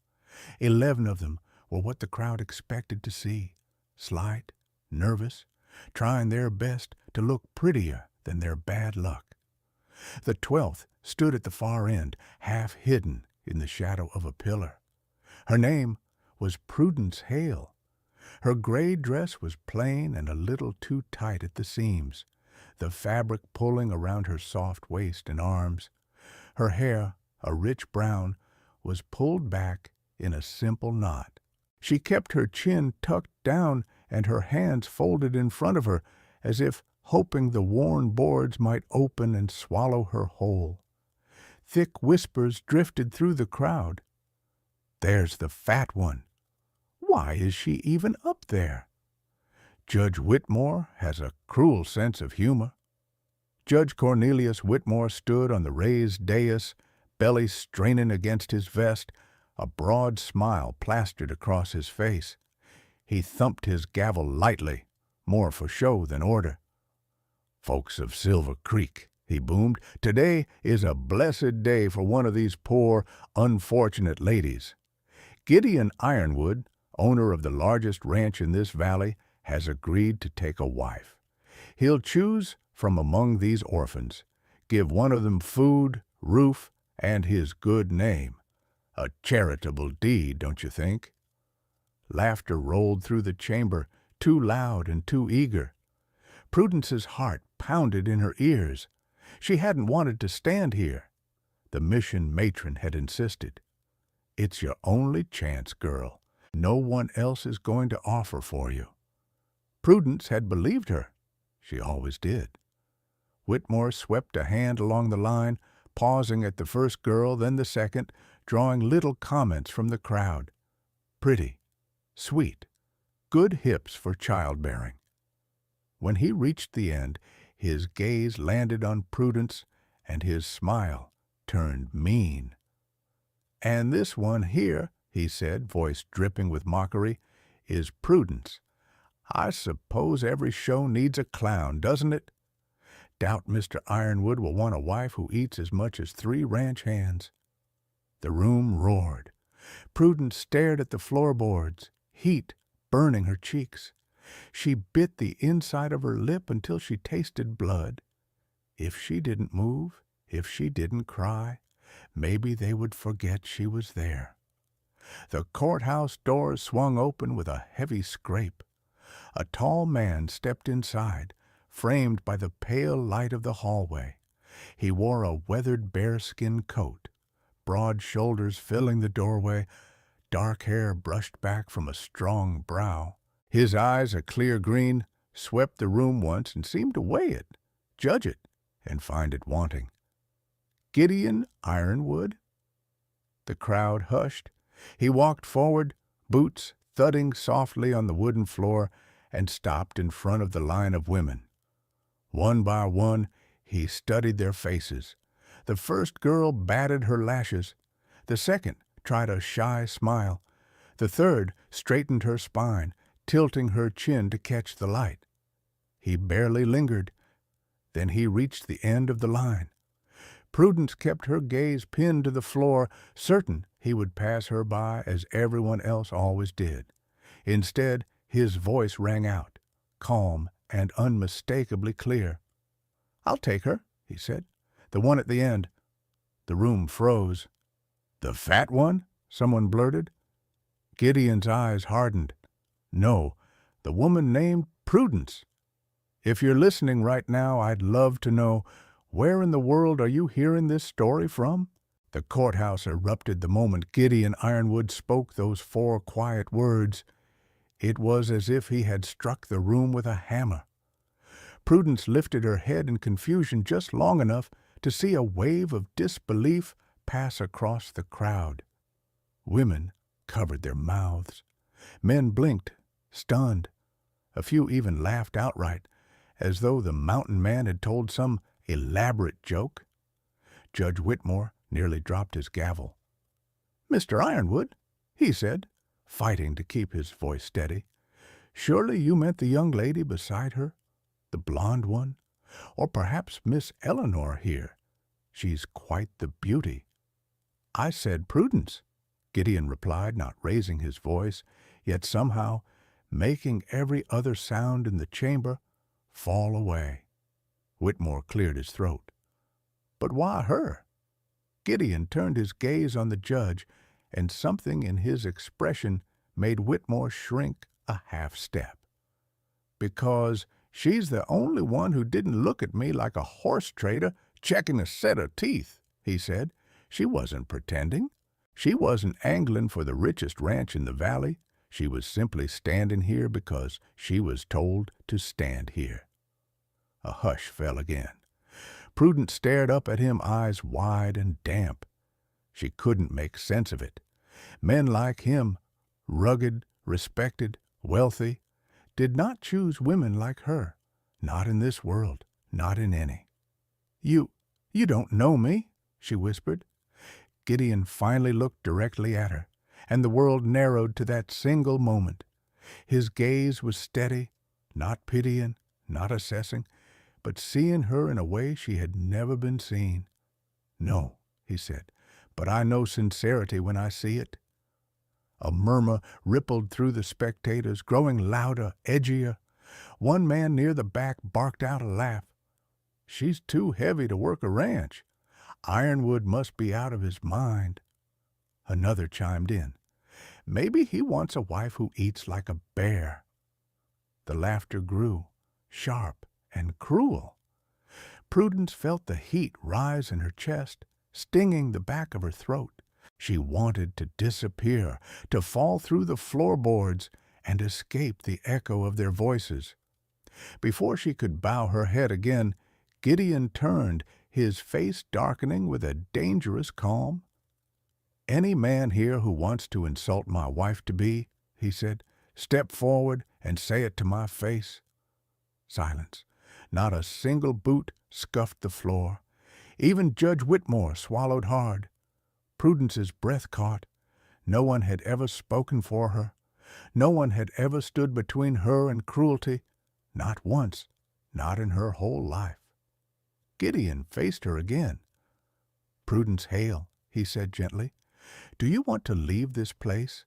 11 of them were what the crowd expected to see, slight, nervous, trying their best to look prettier than their bad luck. The 12th stood at the far end, half hidden in the shadow of a pillar. Her name was Prudence Hale. Her gray dress was plain and a little too tight at the seams, the fabric pulling around her soft waist and arms. Her hair, a rich brown, was pulled back in a simple knot. She kept her chin tucked down and her hands folded in front of her, as if hoping the worn boards might open and swallow her whole. Thick whispers drifted through the crowd. "There's the fat one. Why is she even up there?" Judge Whitmore has a cruel sense of humor. Judge Cornelius Whitmore stood on the raised dais, belly straining against his vest, a broad smile plastered across his face. He thumped his gavel lightly, more for show than order. "Folks of Silver Creek," he boomed, "today is a blessed day for one of these poor, unfortunate ladies. Gideon Ironwood, owner of the largest ranch in this valley, has agreed to take a wife. He'll choose from among these orphans, give one of them food, roof, and his good name. A charitable deed, don't you think?" Laughter rolled through the chamber, too loud and too eager. Prudence's heart pounded in her ears. She hadn't wanted to stand here. The mission matron had insisted. "It's your only chance, girl. No one else is going to offer for you." Prudence had believed her. She always did. Whitmore swept a hand along the line, pausing at the first girl, then the second, drawing little comments from the crowd. Pretty, sweet, good hips for childbearing. When he reached the end, his gaze landed on Prudence, and his smile turned mean. "And this one here," he said, voice dripping with mockery, "is Prudence. I suppose every show needs a clown, doesn't it? Doubt Mr. Ironwood will want a wife who eats as much as 3 ranch hands." The room roared. Prudence stared at the floorboards, heat burning her cheeks. She bit the inside of her lip until she tasted blood. If she didn't move, if she didn't cry, maybe they would forget she was there. The courthouse doors swung open with a heavy scrape. A tall man stepped inside, framed by the pale light of the hallway. He wore a weathered bearskin coat, broad shoulders filling the doorway, dark hair brushed back from a strong brow. His eyes, a clear green, swept the room once and seemed to weigh it, judge it, and find it wanting. Gideon Ironwood? The crowd hushed. He walked forward, boots thudding softly on the wooden floor, and stopped in front of the line of women. One by one, he studied their faces. The first girl batted her lashes. The second tried a shy smile. The third straightened her spine, tilting her chin to catch the light. He barely lingered. Then he reached the end of the line. Prudence kept her gaze pinned to the floor, certain he would pass her by as everyone else always did. Instead, his voice rang out, calm and unmistakably clear. "I'll take her," he said. "The one at the end." The room froze. "The fat one?" someone blurted. Gideon's eyes hardened. "No, the woman named Prudence. If you're listening right now, I'd love to know, where in the world are you hearing this story from?" The courthouse erupted the moment Gideon Ironwood spoke those 4 quiet words. It was as if he had struck the room with a hammer. Prudence lifted her head in confusion just long enough to see a wave of disbelief pass across the crowd. Women covered their mouths. Men blinked, stunned. A few even laughed outright, as though the mountain man had told some elaborate joke. Judge Whitmore nearly dropped his gavel. "Mr. Ironwood," he said, fighting to keep his voice steady, "surely you meant the young lady beside her, the blonde one, or perhaps Miss Eleanor here. She's quite the beauty." "I said Prudence," Gideon replied, not raising his voice, yet somehow making every other sound in the chamber fall away. Whitmore cleared his throat. "But why her?" Gideon turned his gaze on the judge, and something in his expression made Whitmore shrink a half step. "Because she's the only one who didn't look at me like a horse trader checking a set of teeth," he said. "She wasn't pretending. She wasn't angling for the richest ranch in the valley. She was simply standing here because she was told to stand here." A hush fell again. Prudence stared up at him, eyes wide and damp. She couldn't make sense of it. Men like him, rugged, respected, wealthy, did not choose women like her. Not in this world, not in any. You don't know me," she whispered. Gideon finally looked directly at her, and the world narrowed to that single moment. His gaze was steady, not pitying, not assessing, but seeing her in a way she had never been seen. "No," he said, "but I know sincerity when I see it." A murmur rippled through the spectators, growing louder, edgier. One man near the back barked out a laugh. "She's too heavy to work a ranch. Ironwood must be out of his mind." Another chimed in. "Maybe he wants a wife who eats like a bear." The laughter grew, sharp and cruel. Prudence felt the heat rise in her chest, stinging the back of her throat. She wanted to disappear, to fall through the floorboards and escape the echo of their voices. Before she could bow her head again, Gideon turned, his face darkening with a dangerous calm. "Any man here who wants to insult my wife-to-be," he said, "step forward and say it to my face." Silence. Not a single boot scuffed the floor. Even Judge Whitmore swallowed hard. Prudence's breath caught. No one had ever spoken for her. No one had ever stood between her and cruelty. Not once. Not in her whole life. Gideon faced her again. "Prudence Hale," he said gently, "do you want to leave this place?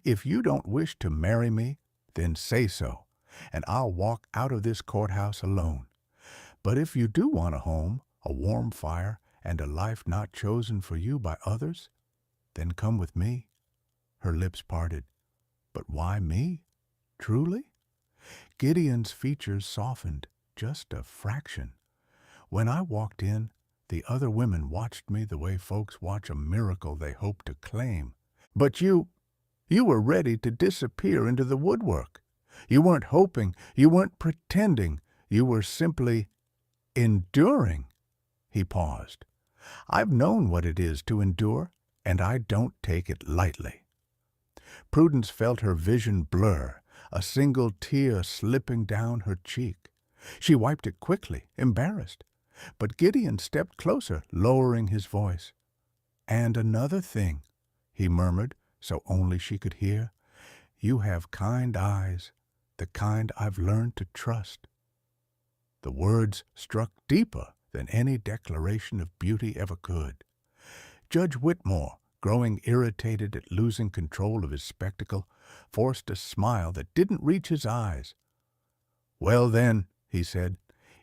If you don't wish to marry me, then say so, and I'll walk out of this courthouse alone. But if you do want a home, a warm fire, and a life not chosen for you by others, then come with me." Her lips parted. "But why me? Truly?" Gideon's features softened just a fraction. "When I walked in, The other women watched me the way folks watch a miracle they hope to claim. But you were ready to disappear into the woodwork. You weren't hoping, you weren't pretending, you were simply enduring." He paused. "I've known what it is to endure, and I don't take it lightly." Prudence felt her vision blur, a single tear slipping down her cheek. She wiped it quickly, embarrassed. But Gideon stepped closer, lowering his voice. "And another thing," he murmured, so only she could hear. "You have kind eyes, the kind I've learned to trust." The words struck deeper than any declaration of beauty ever could. Judge Whitmore, growing irritated at losing control of his spectacle, forced a smile that didn't reach his eyes. "Well then," he said,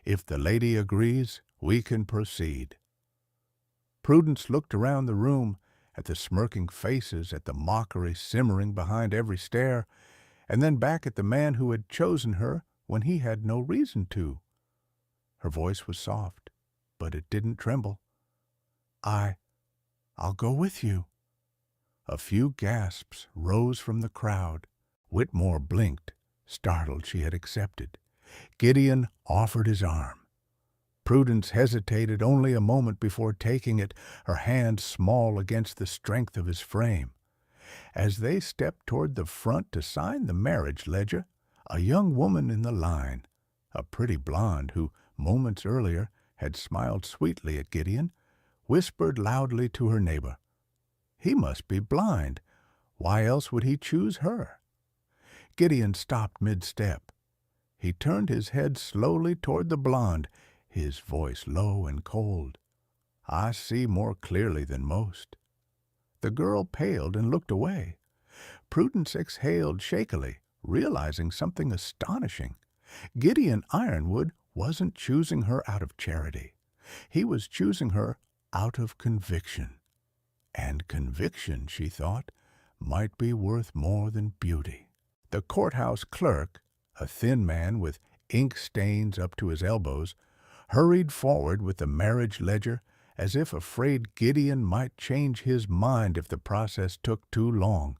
"if the lady agrees, we can proceed." Prudence looked around the room, at the smirking faces, at the mockery simmering behind every stare, and then back at the man who had chosen her when he had no reason to. Her voice was soft, but it didn't tremble. I'll go with you." A few gasps rose from the crowd. Whitmore blinked, startled she had accepted. Gideon offered his arm. Prudence hesitated only a moment before taking it, her hand small against the strength of his frame. As they stepped toward the front to sign the marriage ledger, a young woman in the line, a pretty blonde who, moments earlier, had smiled sweetly at Gideon, whispered loudly to her neighbor, "He must be blind. Why else would he choose her?" Gideon stopped mid-step. He turned his head slowly toward the blonde, his voice low and cold. "I see more clearly than most." The girl paled and looked away. Prudence exhaled shakily, realizing something astonishing. Gideon Ironwood wasn't choosing her out of charity. He was choosing her out of conviction. And conviction, she thought, might be worth more than beauty. The courthouse clerk, a thin man with ink stains up to his elbows, hurried forward with the marriage ledger as if afraid Gideon might change his mind if the process took too long.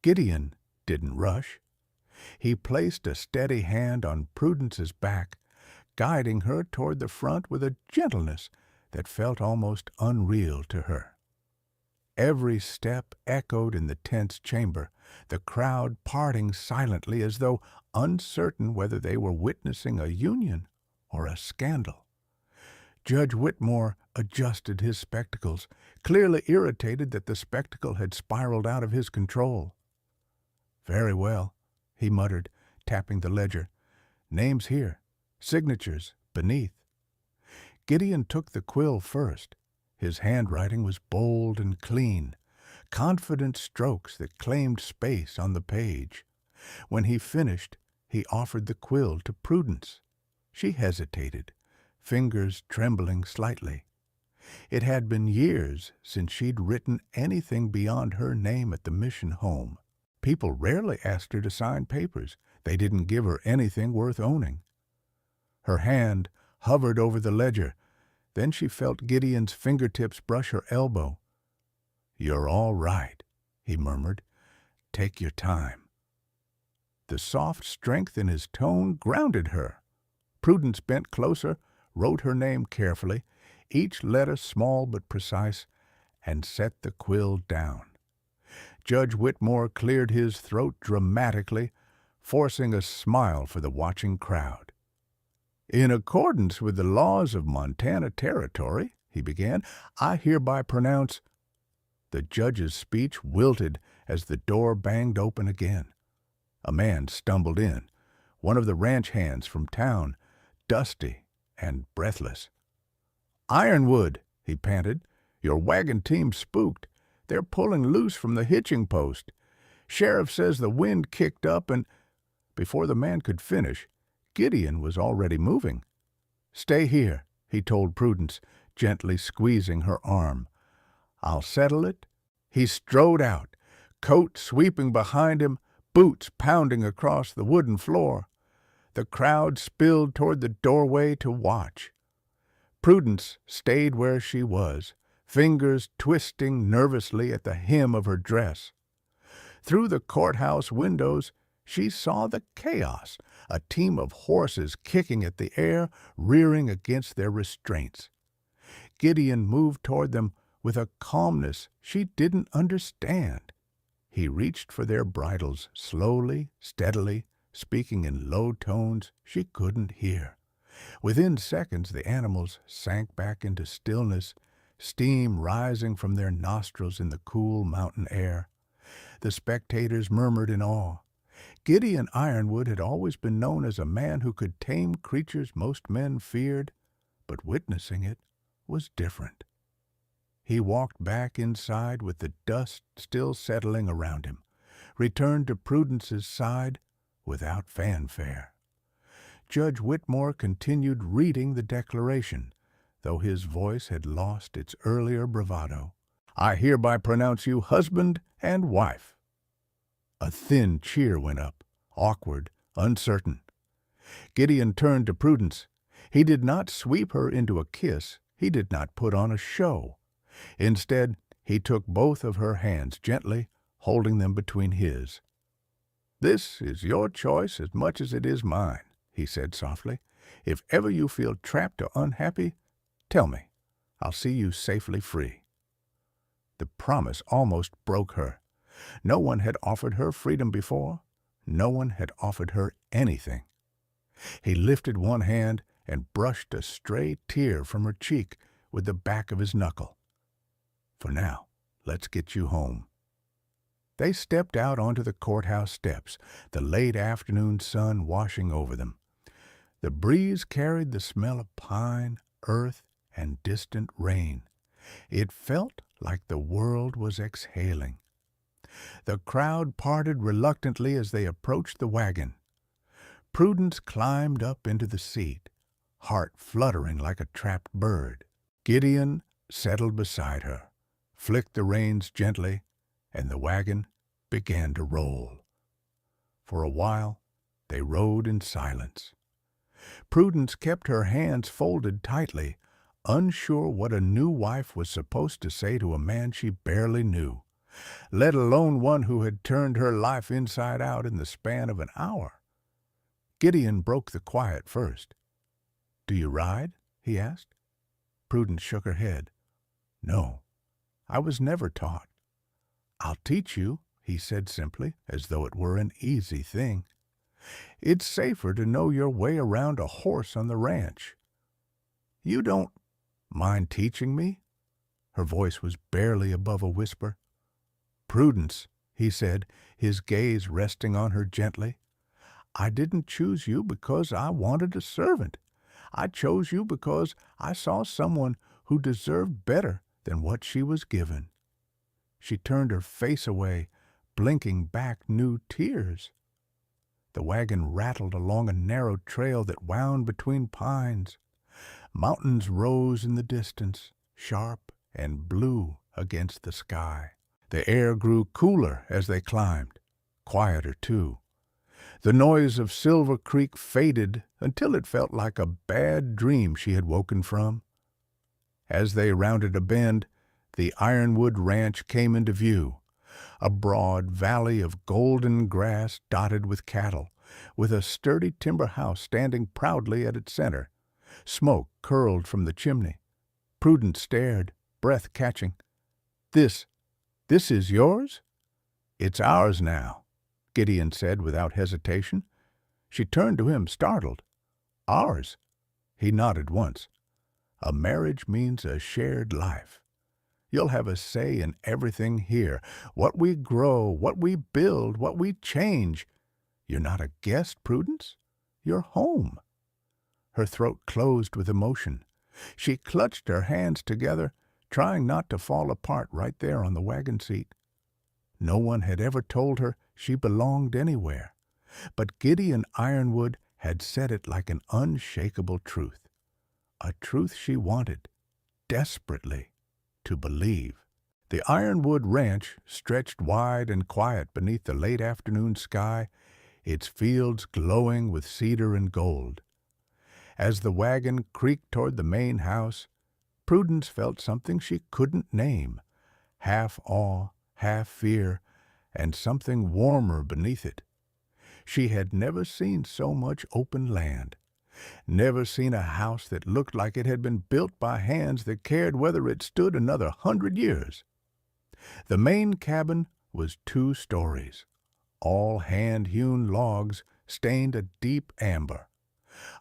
Gideon didn't rush. He placed a steady hand on Prudence's back, guiding her toward the front with a gentleness that felt almost unreal to her. Every step echoed in the tense chamber, the crowd parting silently as though uncertain whether they were witnessing a union or a scandal. Judge Whitmore adjusted his spectacles, clearly irritated that the spectacle had spiraled out of his control. "Very well," he muttered, tapping the ledger. "Names here, signatures beneath." Gideon took the quill first. His handwriting was bold and clean, confident strokes that claimed space on the page. When he finished, he offered the quill to Prudence. She hesitated, fingers trembling slightly. It had been years since she'd written anything beyond her name at the mission home. People rarely asked her to sign papers. They didn't give her anything worth owning. Her hand hovered over the ledger. Then she felt Gideon's fingertips brush her elbow. "You're all right," he murmured. "Take your time." The soft strength in his tone grounded her. Prudence bent closer, wrote her name carefully, each letter small but precise, and set the quill down. Judge Whitmore cleared his throat dramatically, forcing a smile for the watching crowd. "In accordance with the laws of Montana Territory," he began, "I hereby pronounce—" The judge's speech wilted as the door banged open again. A man stumbled in, one of the ranch hands from town, dusty and breathless. "Ironwood," he panted, "your wagon team's spooked. They're pulling loose from the hitching post. Sheriff says the wind kicked up and—" Before the man could finish, Gideon was already moving. "Stay here," he told Prudence, gently squeezing her arm. "I'll settle it." He strode out, coat sweeping behind him, boots pounding across the wooden floor. The crowd spilled toward the doorway to watch. Prudence stayed where she was, fingers twisting nervously at the hem of her dress. Through the courthouse windows, she saw the chaos, a team of horses kicking at the air, rearing against their restraints. Gideon moved toward them with a calmness she didn't understand. He reached for their bridles slowly, steadily, speaking in low tones she couldn't hear. Within seconds, the animals sank back into stillness, steam rising from their nostrils in the cool mountain air. The spectators murmured in awe. Gideon Ironwood had always been known as a man who could tame creatures most men feared, but witnessing it was different. He walked back inside with the dust still settling around him, returned to Prudence's side without fanfare. Judge Whitmore continued reading the declaration, though his voice had lost its earlier bravado. "I hereby pronounce you husband and wife." A thin cheer went up, awkward, uncertain. Gideon turned to Prudence. He did not sweep her into a kiss. He did not put on a show. Instead, he took both of her hands gently, holding them between his. "This is your choice as much as it is mine," he said softly. "If ever you feel trapped or unhappy, tell me. I'll see you safely free." The promise almost broke her. No one had offered her freedom before. No one had offered her anything. He lifted one hand and brushed a stray tear from her cheek with the back of his knuckle. "For now, let's get you home." They stepped out onto the courthouse steps, the late afternoon sun washing over them. The breeze carried the smell of pine, earth, and distant rain. It felt like the world was exhaling. The crowd parted reluctantly as they approached the wagon. Prudence climbed up into the seat, heart fluttering like a trapped bird. Gideon settled beside her, flicked the reins gently, and the wagon began to roll. For a while, they rode in silence. Prudence kept her hands folded tightly, unsure what a new wife was supposed to say to a man she barely knew, let alone one who had turned her life inside out in the span of an hour. Gideon broke the quiet first. "Do you ride?" he asked. Prudence shook her head. "No, I was never taught." "I'll teach you," he said simply, as though it were an easy thing. "It's safer to know your way around a horse on the ranch." "You don't mind teaching me?" Her voice was barely above a whisper. "Prudence," he said, his gaze resting on her gently, "I didn't choose you because I wanted a servant. I chose you because I saw someone who deserved better than what she was given." She turned her face away, blinking back new tears. The wagon rattled along a narrow trail that wound between pines. Mountains rose in the distance, sharp and blue against the sky. The air grew cooler as they climbed, quieter too. The noise of Silver Creek faded until it felt like a bad dream she had woken from. As they rounded a bend, the Ironwood Ranch came into view, a broad valley of golden grass dotted with cattle, with a sturdy timber house standing proudly at its center. Smoke curled from the chimney. Prudence stared, breath catching. This is yours?" "It's ours now," Gideon said without hesitation. She turned to him, startled. "Ours?" He nodded once. "A marriage means a shared life. You'll have a say in everything here, what we grow, what we build, what we change. You're not a guest, Prudence. You're home." Her throat closed with emotion. She clutched her hands together, trying not to fall apart right there on the wagon seat. No one had ever told her she belonged anywhere, but Gideon Ironwood had said it like an unshakable truth, a truth she wanted, desperately, to believe. The Ironwood Ranch stretched wide and quiet beneath the late afternoon sky, its fields glowing with cedar and gold. As the wagon creaked toward the main house, Prudence felt something she couldn't name, half awe, half fear, and something warmer beneath it. She had never seen so much open land, never seen a house that looked like it had been built by hands that cared whether it stood another 100 years. The main cabin was 2 stories, all hand-hewn logs stained a deep amber.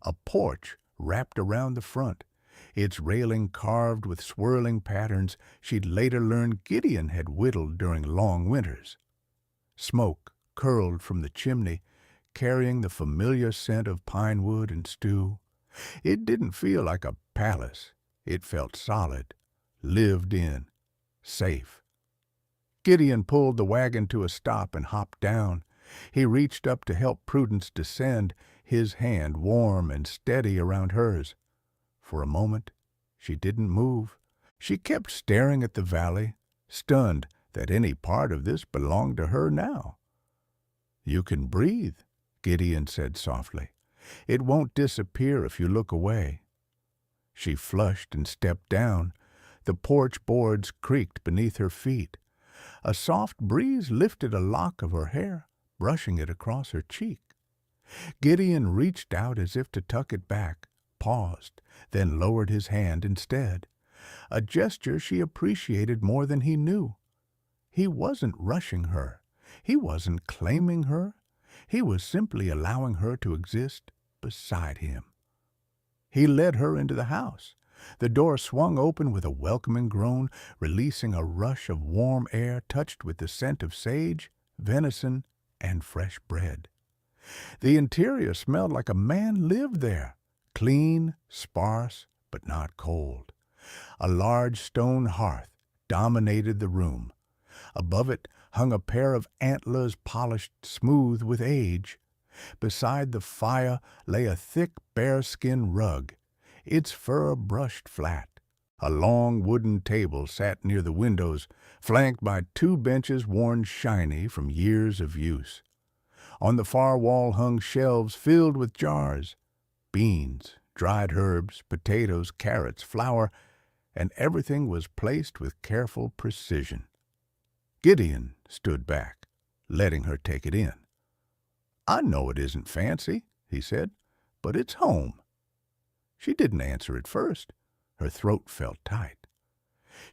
A porch wrapped around the front, its railing carved with swirling patterns she'd later learned Gideon had whittled during long winters. Smoke curled from the chimney, carrying the familiar scent of pine wood and stew. It didn't feel like a palace. It felt solid, lived in, safe. Gideon pulled the wagon to a stop and hopped down. He reached up to help Prudence descend, his hand warm and steady around hers. For a moment, she didn't move. She kept staring at the valley, stunned that any part of this belonged to her now. "You can breathe," Gideon said softly. "It won't disappear if you look away." She flushed and stepped down. The porch boards creaked beneath her feet. A soft breeze lifted a lock of her hair, brushing it across her cheek. Gideon reached out as if to tuck it back, paused, then lowered his hand instead, a gesture she appreciated more than he knew. He wasn't rushing her. He wasn't claiming her. He was simply allowing her to exist beside him. He led her into the house. The door swung open with a welcoming groan, releasing a rush of warm air touched with the scent of sage, venison, and fresh bread. The interior smelled like a man lived there, clean, sparse, but not cold. A large stone hearth dominated the room. Above it hung a pair of antlers polished smooth with age. Beside the fire lay a thick bearskin rug, its fur brushed flat. A long wooden table sat near the windows, flanked by 2 benches worn shiny from years of use. On the far wall hung shelves filled with jars, beans, dried herbs, potatoes, carrots, flour, and everything was placed with careful precision. Gideon stood back, letting her take it in. "I know it isn't fancy," he said, "but it's home." She didn't answer at first. Her throat felt tight.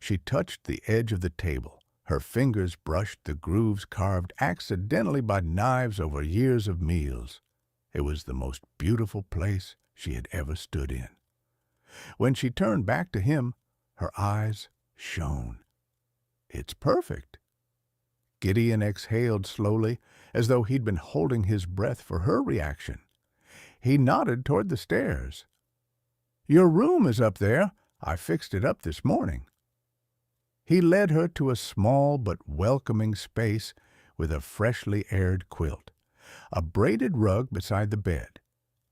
She touched the edge of the table. Her fingers brushed the grooves carved accidentally by knives over years of meals. It was the most beautiful place she had ever stood in. When she turned back to him, her eyes shone. "It's perfect." Gideon exhaled slowly, as though he'd been holding his breath for her reaction. He nodded toward the stairs. "Your room is up there. I fixed it up this morning." He led her to a small but welcoming space with a freshly aired quilt, a braided rug beside the bed,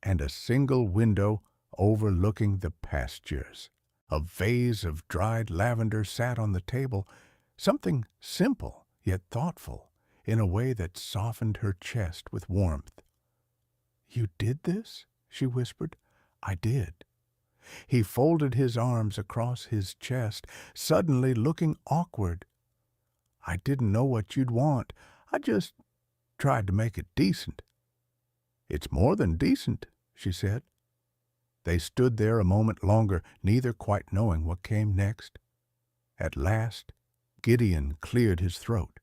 and a single window overlooking the pastures. A vase of dried lavender sat on the table, something simple yet thoughtful, in a way that softened her chest with warmth. "You did this?" she whispered. "I did." He folded his arms across his chest, suddenly looking awkward. "I didn't know what you'd want. I just tried to make it decent." "It's more than decent," she said. They stood there a moment longer, neither quite knowing what came next. At last, Gideon cleared his throat.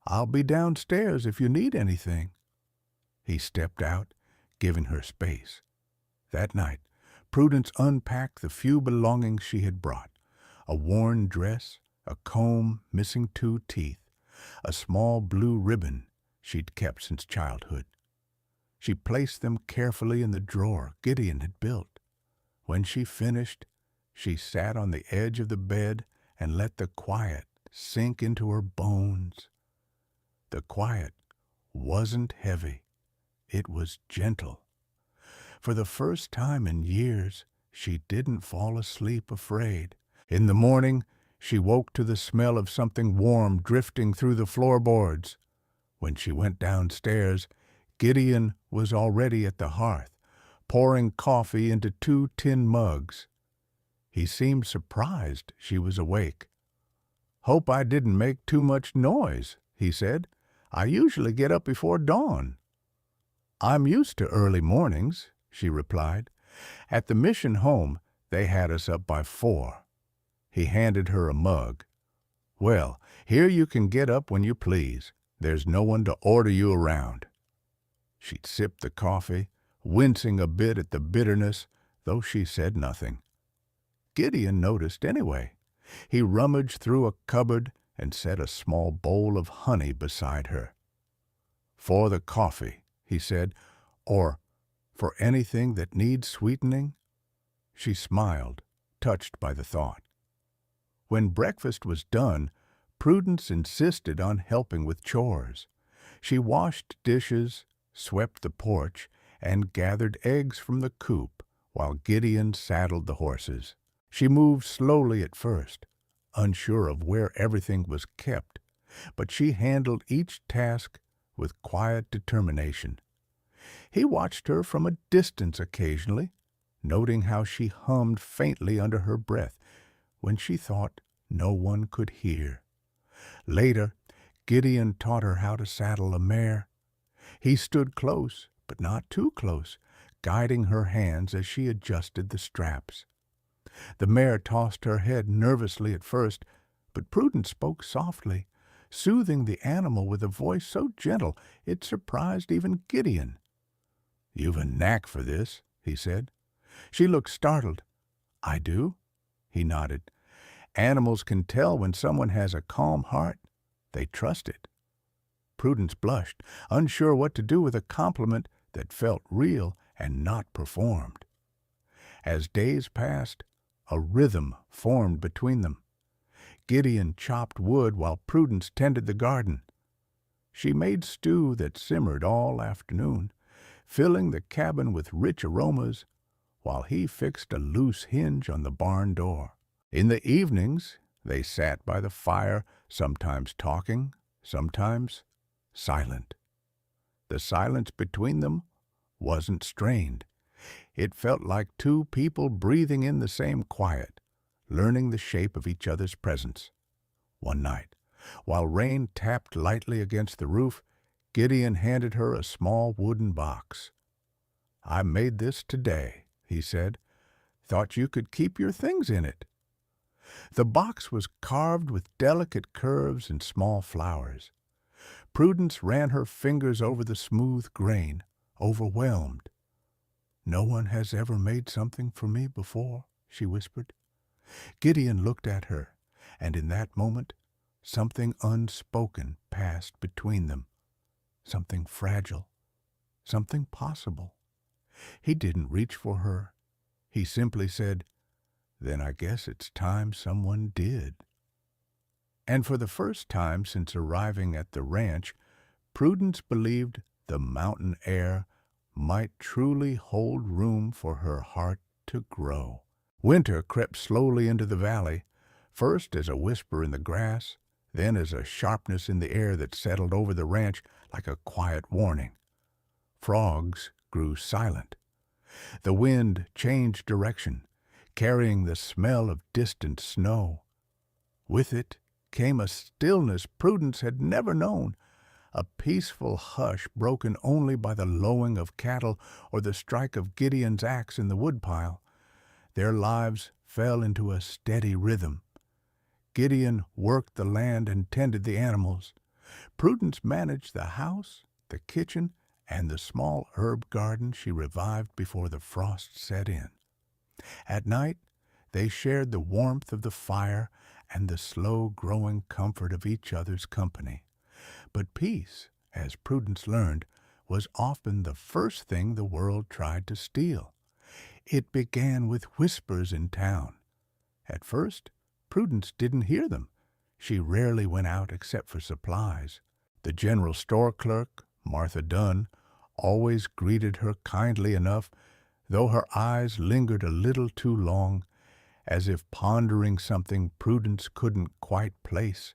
"I'll be downstairs if you need anything." He stepped out, giving her space. That night, Prudence unpacked the few belongings she had brought: a worn dress, a comb missing 2 teeth, a small blue ribbon she'd kept since childhood. She placed them carefully in the drawer Gideon had built. When she finished, she sat on the edge of the bed and let the quiet sink into her bones. The quiet wasn't heavy. It was gentle. For the first time in years, she didn't fall asleep afraid. In the morning, she woke to the smell of something warm drifting through the floorboards. When she went downstairs, Gideon was already at the hearth, pouring coffee into 2 tin mugs. He seemed surprised she was awake. "Hope I didn't make too much noise," he said. "I usually get up before dawn." "I'm used to early mornings," she replied. "At the mission home, they had us up by 4. He handed her a mug. "Well, here you can get up when you please. There's no one to order you around." She sipped the coffee, wincing a bit at the bitterness, though she said nothing. Gideon noticed anyway. He rummaged through a cupboard and set a small bowl of honey beside her. "For the coffee," he said, "or for anything that needs sweetening?" She smiled, touched by the thought. When breakfast was done, Prudence insisted on helping with chores. She washed dishes, swept the porch, and gathered eggs from the coop while Gideon saddled the horses. She moved slowly at first, unsure of where everything was kept, but she handled each task with quiet determination. He watched her from a distance occasionally, noting how she hummed faintly under her breath when she thought no one could hear. Later, Gideon taught her how to saddle a mare. He stood close, but not too close, guiding her hands as she adjusted the straps. The mare tossed her head nervously at first, but Prudence spoke softly, soothing the animal with a voice so gentle it surprised even Gideon. "You've a knack for this," he said. She looked startled. "I do?" He nodded. "Animals can tell when someone has a calm heart. They trust it." Prudence blushed, unsure what to do with a compliment that felt real and not performed. As days passed, a rhythm formed between them. Gideon chopped wood while Prudence tended the garden. She made stew that simmered all afternoon, filling the cabin with rich aromas, while he fixed a loose hinge on the barn door. In the evenings, they sat by the fire, sometimes talking, sometimes silent. The silence between them wasn't strained. It felt like 2 people breathing in the same quiet, learning the shape of each other's presence. One night, while rain tapped lightly against the roof, Gideon handed her a small wooden box. "I made this today," he said. "Thought you could keep your things in it." The box was carved with delicate curves and small flowers. Prudence ran her fingers over the smooth grain, overwhelmed. "No one has ever made something for me before," she whispered. Gideon looked at her, and in that moment, something unspoken passed between them. Something fragile, something possible. He didn't reach for her. He simply said, "Then I guess it's time someone did." And for the first time since arriving at the ranch, Prudence believed the mountain air might truly hold room for her heart to grow. Winter crept slowly into the valley, first as a whisper in the grass, then as a sharpness in the air that settled over the ranch like a quiet warning. Frogs grew silent. The wind changed direction, carrying the smell of distant snow. With it came a stillness Prudence had never known, a peaceful hush broken only by the lowing of cattle or the strike of Gideon's axe in the woodpile. Their lives fell into a steady rhythm. Gideon worked the land and tended the animals. Prudence managed the house, the kitchen, and the small herb garden she revived before the frost set in. At night, they shared the warmth of the fire and the slow-growing comfort of each other's company. But peace, as Prudence learned, was often the first thing the world tried to steal. It began with whispers in town. At first, Prudence didn't hear them. She rarely went out except for supplies. The general store clerk, Martha Dunn, always greeted her kindly enough, though her eyes lingered a little too long, as if pondering something Prudence couldn't quite place.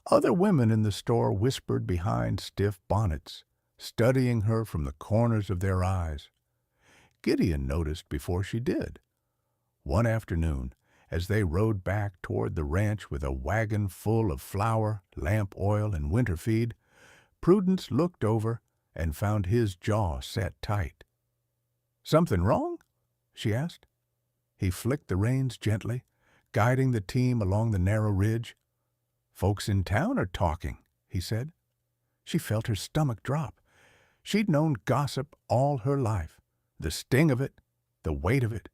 Other women in the store whispered behind stiff bonnets, studying her from the corners of their eyes. Gideon noticed before she did. One afternoon, as they rode back toward the ranch with a wagon full of flour, lamp oil, and winter feed, Prudence looked over and found his jaw set tight. "Something wrong?" she asked. He flicked the reins gently, guiding the team along the narrow ridge. "Folks in town are talking," he said. She felt her stomach drop. She'd known gossip all her life, the sting of it, the weight of it.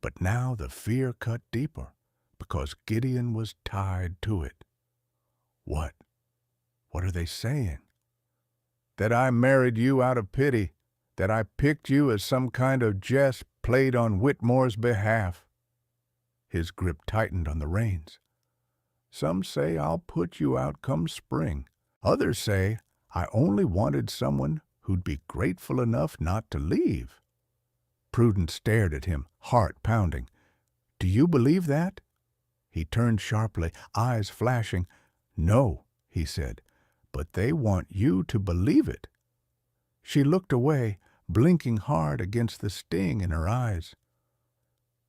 But now the fear cut deeper, because Gideon was tied to it. What? What are they saying? "That I married you out of pity, that I picked you as some kind of jest played on Whitmore's behalf." His grip tightened on the reins. "Some say I'll put you out come spring. Others say I only wanted someone who'd be grateful enough not to leave." Prudence stared at him, heart pounding. "Do you believe that?" He turned sharply, eyes flashing. "No," he said, "but they want you to believe it." She looked away, blinking hard against the sting in her eyes.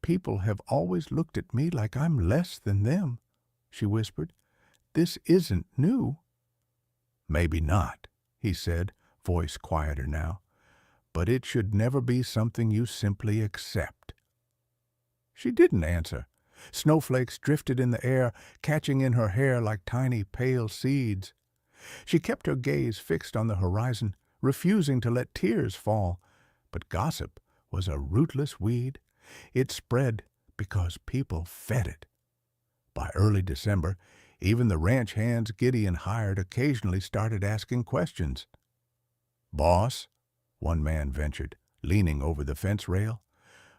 "People have always looked at me like I'm less than them," she whispered. "This isn't new." "Maybe not," he said, voice quieter now. "But it should never be something you simply accept." She didn't answer. Snowflakes drifted in the air, catching in her hair like tiny pale seeds. She kept her gaze fixed on the horizon, refusing to let tears fall. But gossip was a rootless weed. It spread because people fed it. By early December, even the ranch hands Gideon hired occasionally started asking questions. "Boss," one man ventured, leaning over the fence rail,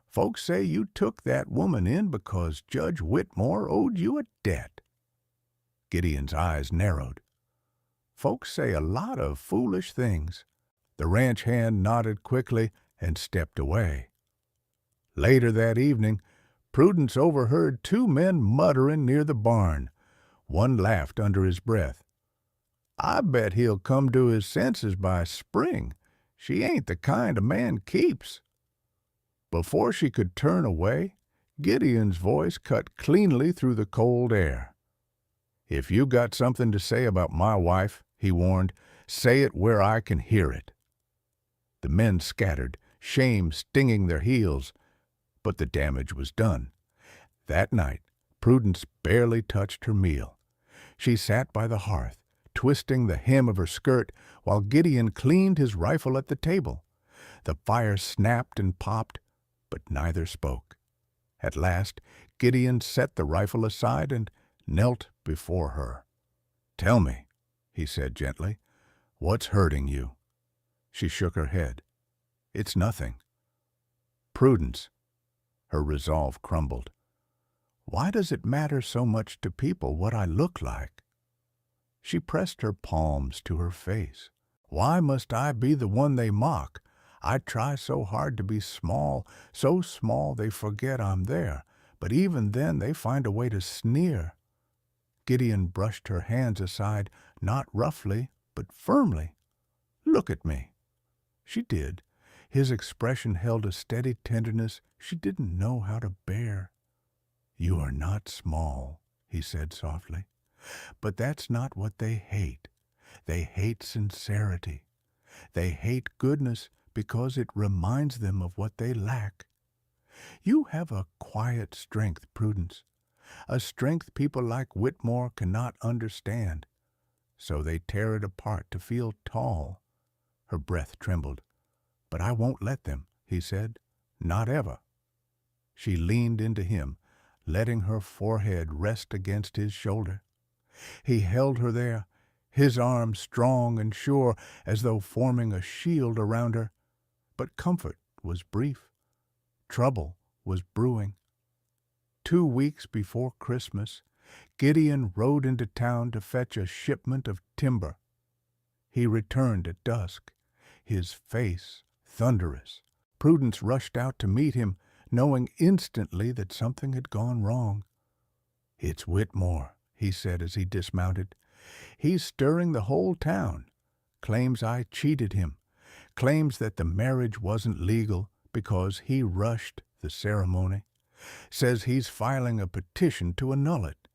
"folks say you took that woman in because Judge Whitmore owed you a debt." Gideon's eyes narrowed. "Folks say a lot of foolish things." The ranch hand nodded quickly and stepped away. Later that evening, Prudence overheard two men muttering near the barn. One laughed under his breath. "I bet he'll come to his senses by spring. She ain't the kind a man keeps." Before she could turn away, Gideon's voice cut cleanly through the cold air. "If you got something to say about my wife," he warned, "say it where I can hear it." The men scattered, shame stinging their heels, but the damage was done. That night, Prudence barely touched her meal. She sat by the hearth, twisting the hem of her skirt, while Gideon cleaned his rifle at the table. The fire snapped and popped, but neither spoke. At last, Gideon set the rifle aside and knelt before her. "Tell me," he said gently, "what's hurting you?" She shook her head. "It's nothing." "Prudence." Her resolve crumbled. "Why does it matter so much to people what I look like?" She pressed her palms to her face. "Why must I be the one they mock? I try so hard to be small, so small they forget I'm there, but even then they find a way to sneer." Gideon brushed her hands aside, not roughly, but firmly. "Look at me." She did. His expression held a steady tenderness she didn't know how to bear. "You are not small," he said softly. "But that's not what they hate. They hate sincerity. They hate goodness because it reminds them of what they lack. You have a quiet strength, Prudence, a strength people like Whitmore cannot understand. So they tear it apart to feel tall." Her breath trembled. "But I won't let them," he said. "Not ever." She leaned into him, letting her forehead rest against his shoulder. He held her there, his arms strong and sure, as though forming a shield around her. But comfort was brief. Trouble was brewing. 2 weeks before Christmas, Gideon rode into town to fetch a shipment of timber. He returned at dusk, his face thunderous. Prudence rushed out to meet him, knowing instantly that something had gone wrong. "It's Whitmore," he said as he dismounted. "He's stirring the whole town. Claims I cheated him. Claims that the marriage wasn't legal because he rushed the ceremony. Says he's filing a petition to annul it.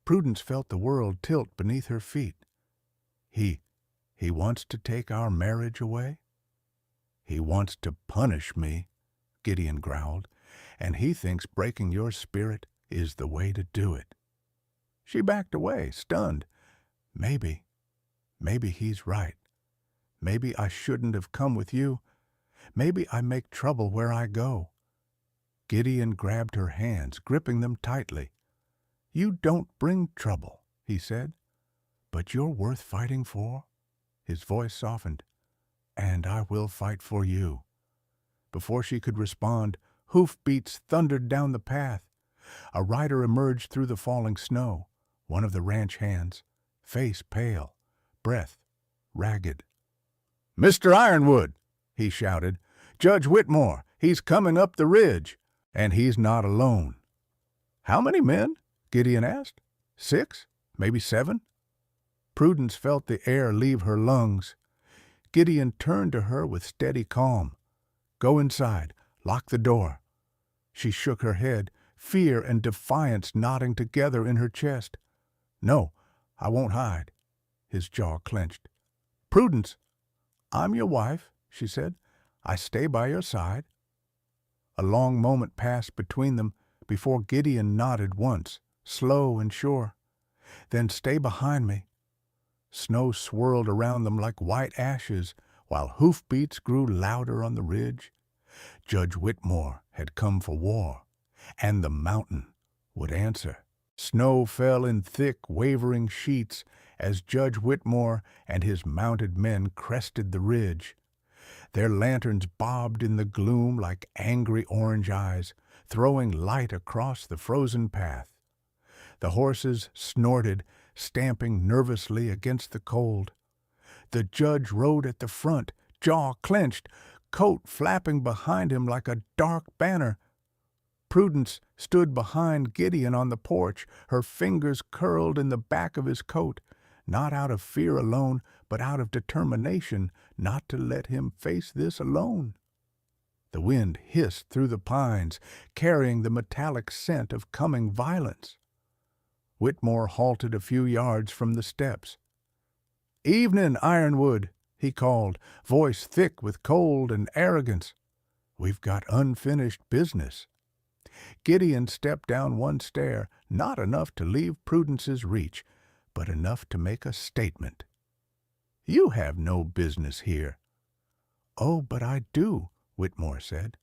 Prudence felt the world tilt beneath her feet. He wants to take our marriage away? He wants to punish me, Gideon growled, and he thinks breaking your spirit is the way to do it. She backed away, stunned. Maybe he's right. Maybe I shouldn't have come with you. Maybe I make trouble where I go. Gideon grabbed her hands, gripping them tightly. You don't bring trouble, he said, but you're worth fighting for. His voice softened. And I will fight for you. Before she could respond, hoofbeats thundered down the path. A rider emerged through the falling snow, one of the ranch hands, face pale, breath ragged. Mr. Ironwood, he shouted. Judge Whitmore, he's coming up the ridge, and he's not alone. How many men? Gideon asked. 6? Maybe 7? Prudence felt the air leave her lungs. Gideon turned to her with steady calm. Go inside. Lock the door. She shook her head, fear and defiance knotting together in her chest. No, I won't hide. His jaw clenched. Prudence, I'm your wife, she said. I stay by your side. A long moment passed between them before Gideon nodded once, slow and sure. Then stay behind me. Snow swirled around them like white ashes, while hoofbeats grew louder on the ridge. Judge Whitmore had come for war, and the mountain would answer. Snow fell in thick, wavering sheets as Judge Whitmore and his mounted men crested the ridge. Their lanterns bobbed in the gloom like angry orange eyes, throwing light across the frozen path. The horses snorted, stamping nervously against the cold. The judge rode at the front, jaw clenched, coat flapping behind him like a dark banner. Prudence stood behind Gideon on the porch, her fingers curled in the back of his coat, not out of fear alone, but out of determination not to let him face this alone. The wind hissed through the pines, carrying the metallic scent of coming violence. Whitmore halted a few yards from the steps. Evening, Ironwood, he called, voice thick with cold and arrogance. We've got unfinished business. Gideon stepped down one stair, not enough to leave Prudence's reach, but enough to make a statement. You have no business here. Oh, but I do, Whitmore said.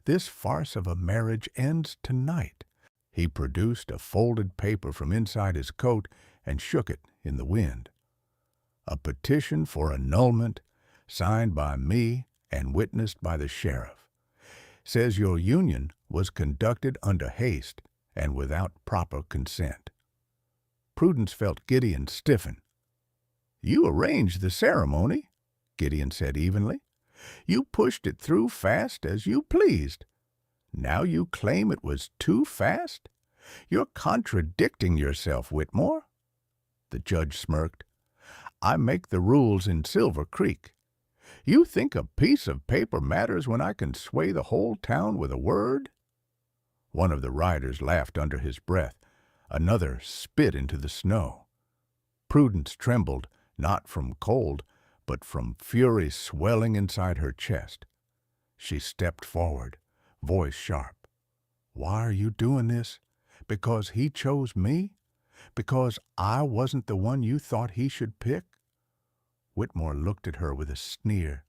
This farce of a marriage ends tonight. He produced a folded paper from inside his coat and shook it in the wind. A petition for annulment, signed by me and witnessed by the sheriff, says your union was conducted under haste and without proper consent. Prudence felt Gideon stiffen. You arranged the ceremony, Gideon said evenly. You pushed it through fast as you pleased. Now you claim it was too fast? You're contradicting yourself, Whitmore. The judge smirked. I make the rules in Silver Creek. You think a piece of paper matters when I can sway the whole town with a word? One of the riders laughed under his breath. Another spit into the snow. Prudence trembled, not from cold, but from fury swelling inside her chest. She stepped forward, voice sharp. Why are you doing this? Because he chose me? Because I wasn't the one you thought he should pick? Whitmore looked at her with a sneer.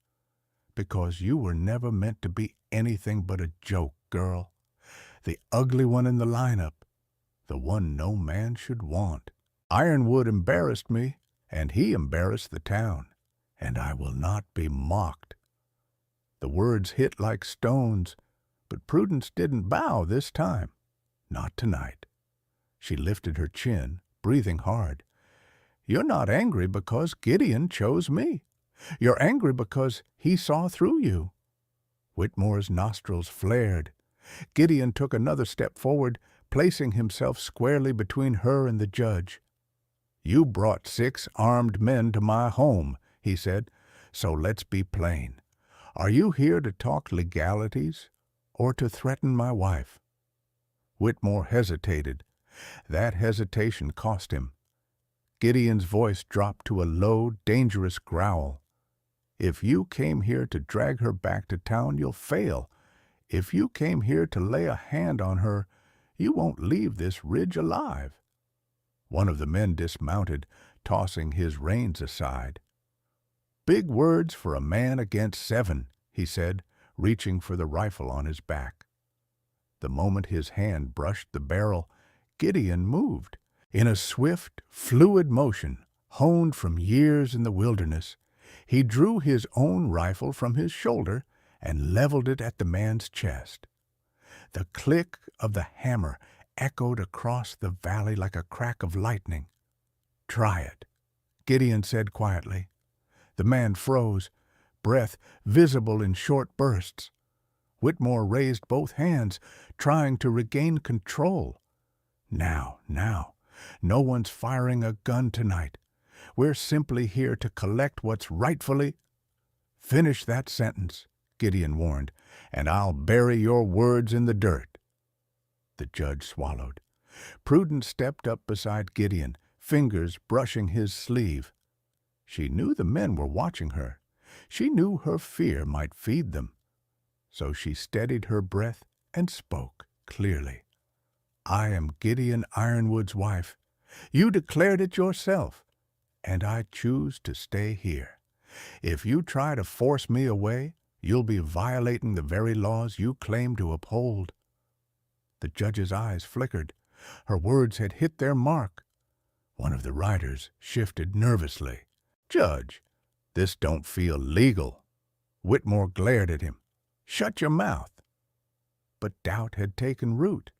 Because you were never meant to be anything but a joke, girl. The ugly one in the lineup. The one no man should want. Ironwood embarrassed me, and he embarrassed the town, and I will not be mocked. The words hit like stones, but Prudence didn't bow this time. Not tonight. She lifted her chin, breathing hard. You're not angry because Gideon chose me. You're angry because he saw through you. Whitmore's nostrils flared. Gideon took another step forward, placing himself squarely between her and the judge. You brought 6 armed men to my home, he said, so let's be plain. "Are you here to talk legalities or to threaten my wife?" Whitmore hesitated. That hesitation cost him. Gideon's voice dropped to a low, dangerous growl. "If you came here to drag her back to town, you'll fail. If you came here to lay a hand on her, you won't leave this ridge alive." One of the men dismounted, tossing his reins aside. "Big words for a man against 7, he said, reaching for the rifle on his back. The moment his hand brushed the barrel, Gideon moved. In a swift, fluid motion, honed from years in the wilderness, he drew his own rifle from his shoulder and leveled it at the man's chest. The click of the hammer echoed across the valley like a crack of lightning. "Try it," Gideon said quietly. The man froze, breath visible in short bursts. Whitmore raised both hands, trying to regain control. Now, no one's firing a gun tonight. We're simply here to collect what's rightfully—" "Finish that sentence," Gideon warned, "and I'll bury your words in the dirt." The judge swallowed. Prudence stepped up beside Gideon, fingers brushing his sleeve. She knew the men were watching her. She knew her fear might feed them. So she steadied her breath and spoke clearly. "I am Gideon Ironwood's wife. You declared it yourself, and I choose to stay here. If you try to force me away, you'll be violating the very laws you claim to uphold." The judge's eyes flickered. Her words had hit their mark. One of the riders shifted nervously. "Judge, this don't feel legal." Whitmore glared at him. "Shut your mouth." But doubt had taken root.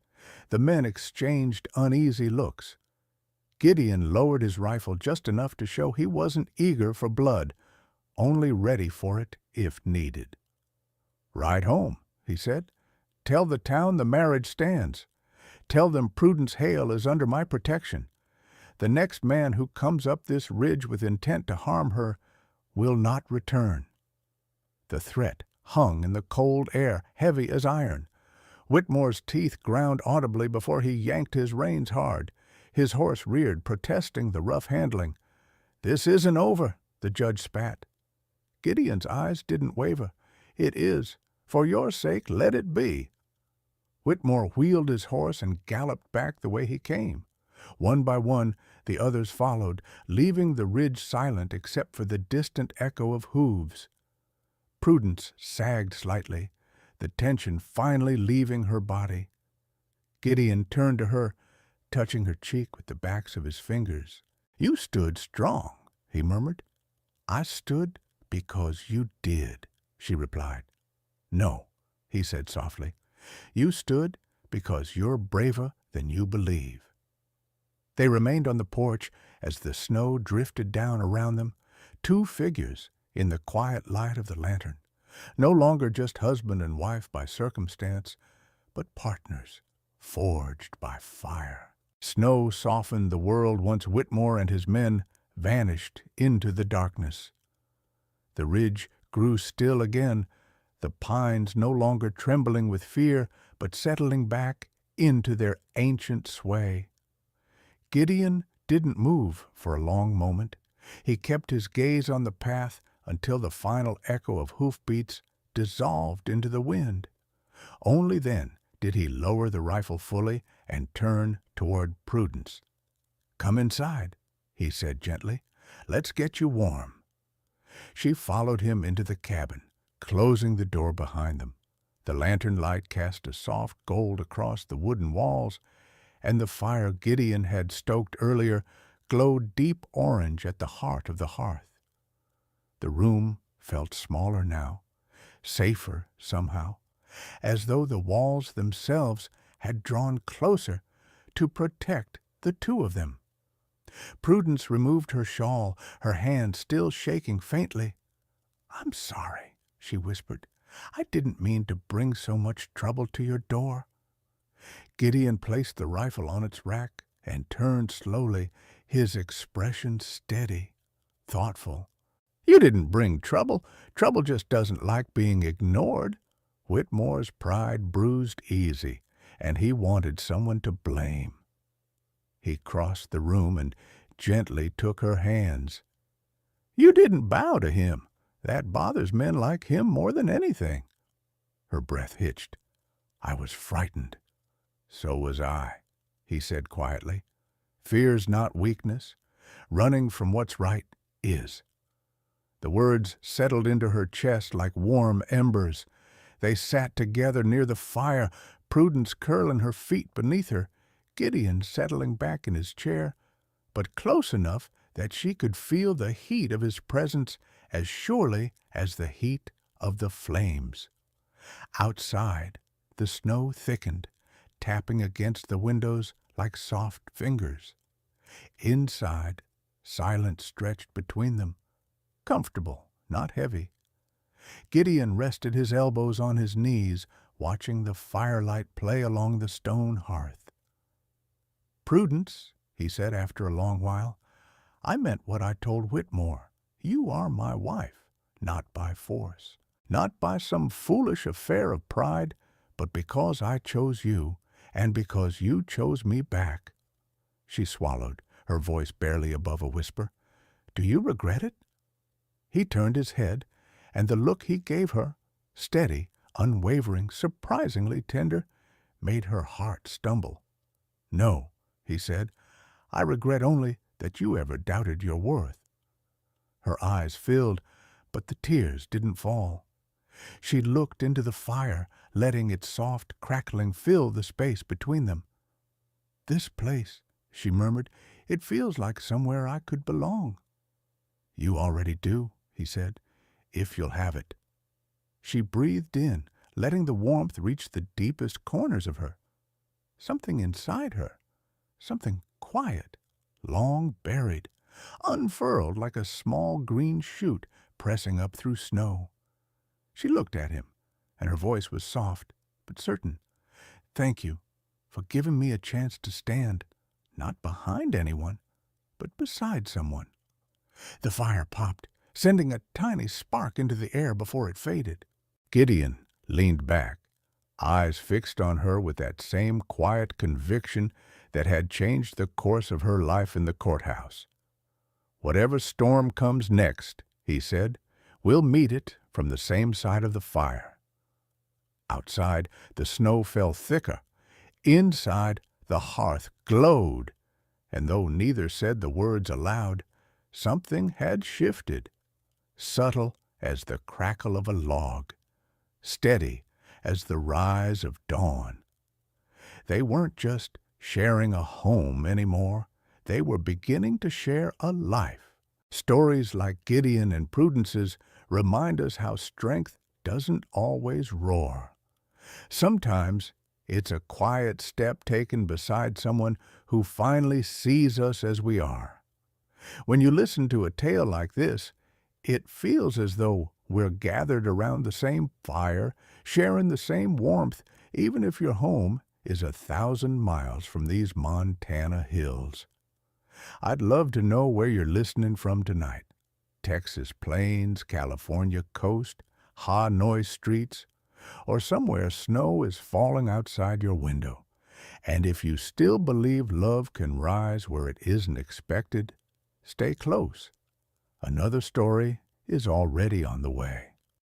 The men exchanged uneasy looks. Gideon lowered his rifle just enough to show he wasn't eager for blood, only ready for it if needed. "Ride home," he said. "Tell the town the marriage stands. Tell them Prudence Hale is under my protection. The next man who comes up this ridge with intent to harm her will not return." The threat hung in the cold air, heavy as iron. Whitmore's teeth ground audibly before he yanked his reins hard. His horse reared, protesting the rough handling. "This isn't over," the judge spat. Gideon's eyes didn't waver. "It is. For your sake, let it be." Whitmore wheeled his horse and galloped back the way he came. One by one, the others followed, leaving the ridge silent except for the distant echo of hooves. Prudence sagged slightly, the tension finally leaving her body. Gideon turned to her, touching her cheek with the backs of his fingers. "You stood strong," he murmured. "I stood because you did," she replied. "No," he said softly. "You stood because you're braver than you believe." They remained on the porch as the snow drifted down around them, two figures in the quiet light of the lantern, no longer just husband and wife by circumstance, but partners, forged by fire. Snow softened the world once Whitmore and his men vanished into the darkness. The ridge grew still again, the pines no longer trembling with fear, but settling back into their ancient sway. Gideon didn't move for a long moment. He kept his gaze on the path until the final echo of hoofbeats dissolved into the wind. Only then did he lower the rifle fully and turn toward Prudence. "Come inside," he said gently. "Let's get you warm." She followed him into the cabin, closing the door behind them. The lantern light cast a soft gold across the wooden walls, and the fire Gideon had stoked earlier glowed deep orange at the heart of the hearth. The room felt smaller now, safer somehow, as though the walls themselves had drawn closer to protect the two of them. Prudence removed her shawl, her hand still shaking faintly. "I'm sorry," she whispered. "I didn't mean to bring so much trouble to your door." Gideon placed the rifle on its rack and turned slowly, his expression steady, thoughtful. You didn't bring trouble. Trouble just doesn't like being ignored. Whitmore's pride bruised easy, and he wanted someone to blame. He crossed the room and gently took her hands. You didn't bow to him. That bothers men like him more than anything. Her breath hitched. I was frightened. So was I, he said quietly. Fear's not weakness. Running from what's right is. The words settled into her chest like warm embers. They sat together near the fire, Prudence curling her feet beneath her, Gideon settling back in his chair, but close enough that she could feel the heat of his presence as surely as the heat of the flames. Outside, the snow thickened, tapping against the windows like soft fingers. Inside, silence stretched between them, comfortable, not heavy. Gideon rested his elbows on his knees, watching the firelight play along the stone hearth. Prudence, he said after a long while, I meant what I told Whitmore. You are my wife, not by force, not by some foolish affair of pride, but because I chose you, and because you chose me back. She swallowed, her voice barely above a whisper. Do you regret it? He turned his head, and the look he gave her, steady, unwavering, surprisingly tender, made her heart stumble. No, he said, I regret only that you ever doubted your worth. Her eyes filled, but the tears didn't fall. She looked into the fire, letting its soft crackling fill the space between them. This place, she murmured, it feels like somewhere I could belong. You already do, he said, if you'll have it. She breathed in, letting the warmth reach the deepest corners of her. Something inside her, something quiet, long buried, unfurled like a small green shoot pressing up through snow. She looked at him, and her voice was soft but certain. Thank you for giving me a chance to stand, not behind anyone, but beside someone. The fire popped, sending a tiny spark into the air before it faded. Gideon leaned back, eyes fixed on her with that same quiet conviction that had changed the course of her life in the courthouse. Whatever storm comes next, he said, we'll meet it from the same side of the fire. Outside, the snow fell thicker. Inside, the hearth glowed, and though neither said the words aloud, something had shifted, subtle as the crackle of a log, steady as the rise of dawn. They weren't just sharing a home anymore. They were beginning to share a life. Stories like Gideon and Prudence's remind us how strength doesn't always roar. Sometimes it's a quiet step taken beside someone who finally sees us as we are. When you listen to a tale like this, it feels as though we're gathered around the same fire, sharing the same warmth, even if your home is 1,000 miles from these Montana hills. I'd love to know where you're listening from tonight. Texas plains, California coast, Hanoi streets, or somewhere snow is falling outside your window. And if you still believe love can rise where it isn't expected, stay close. Another story is already on the way.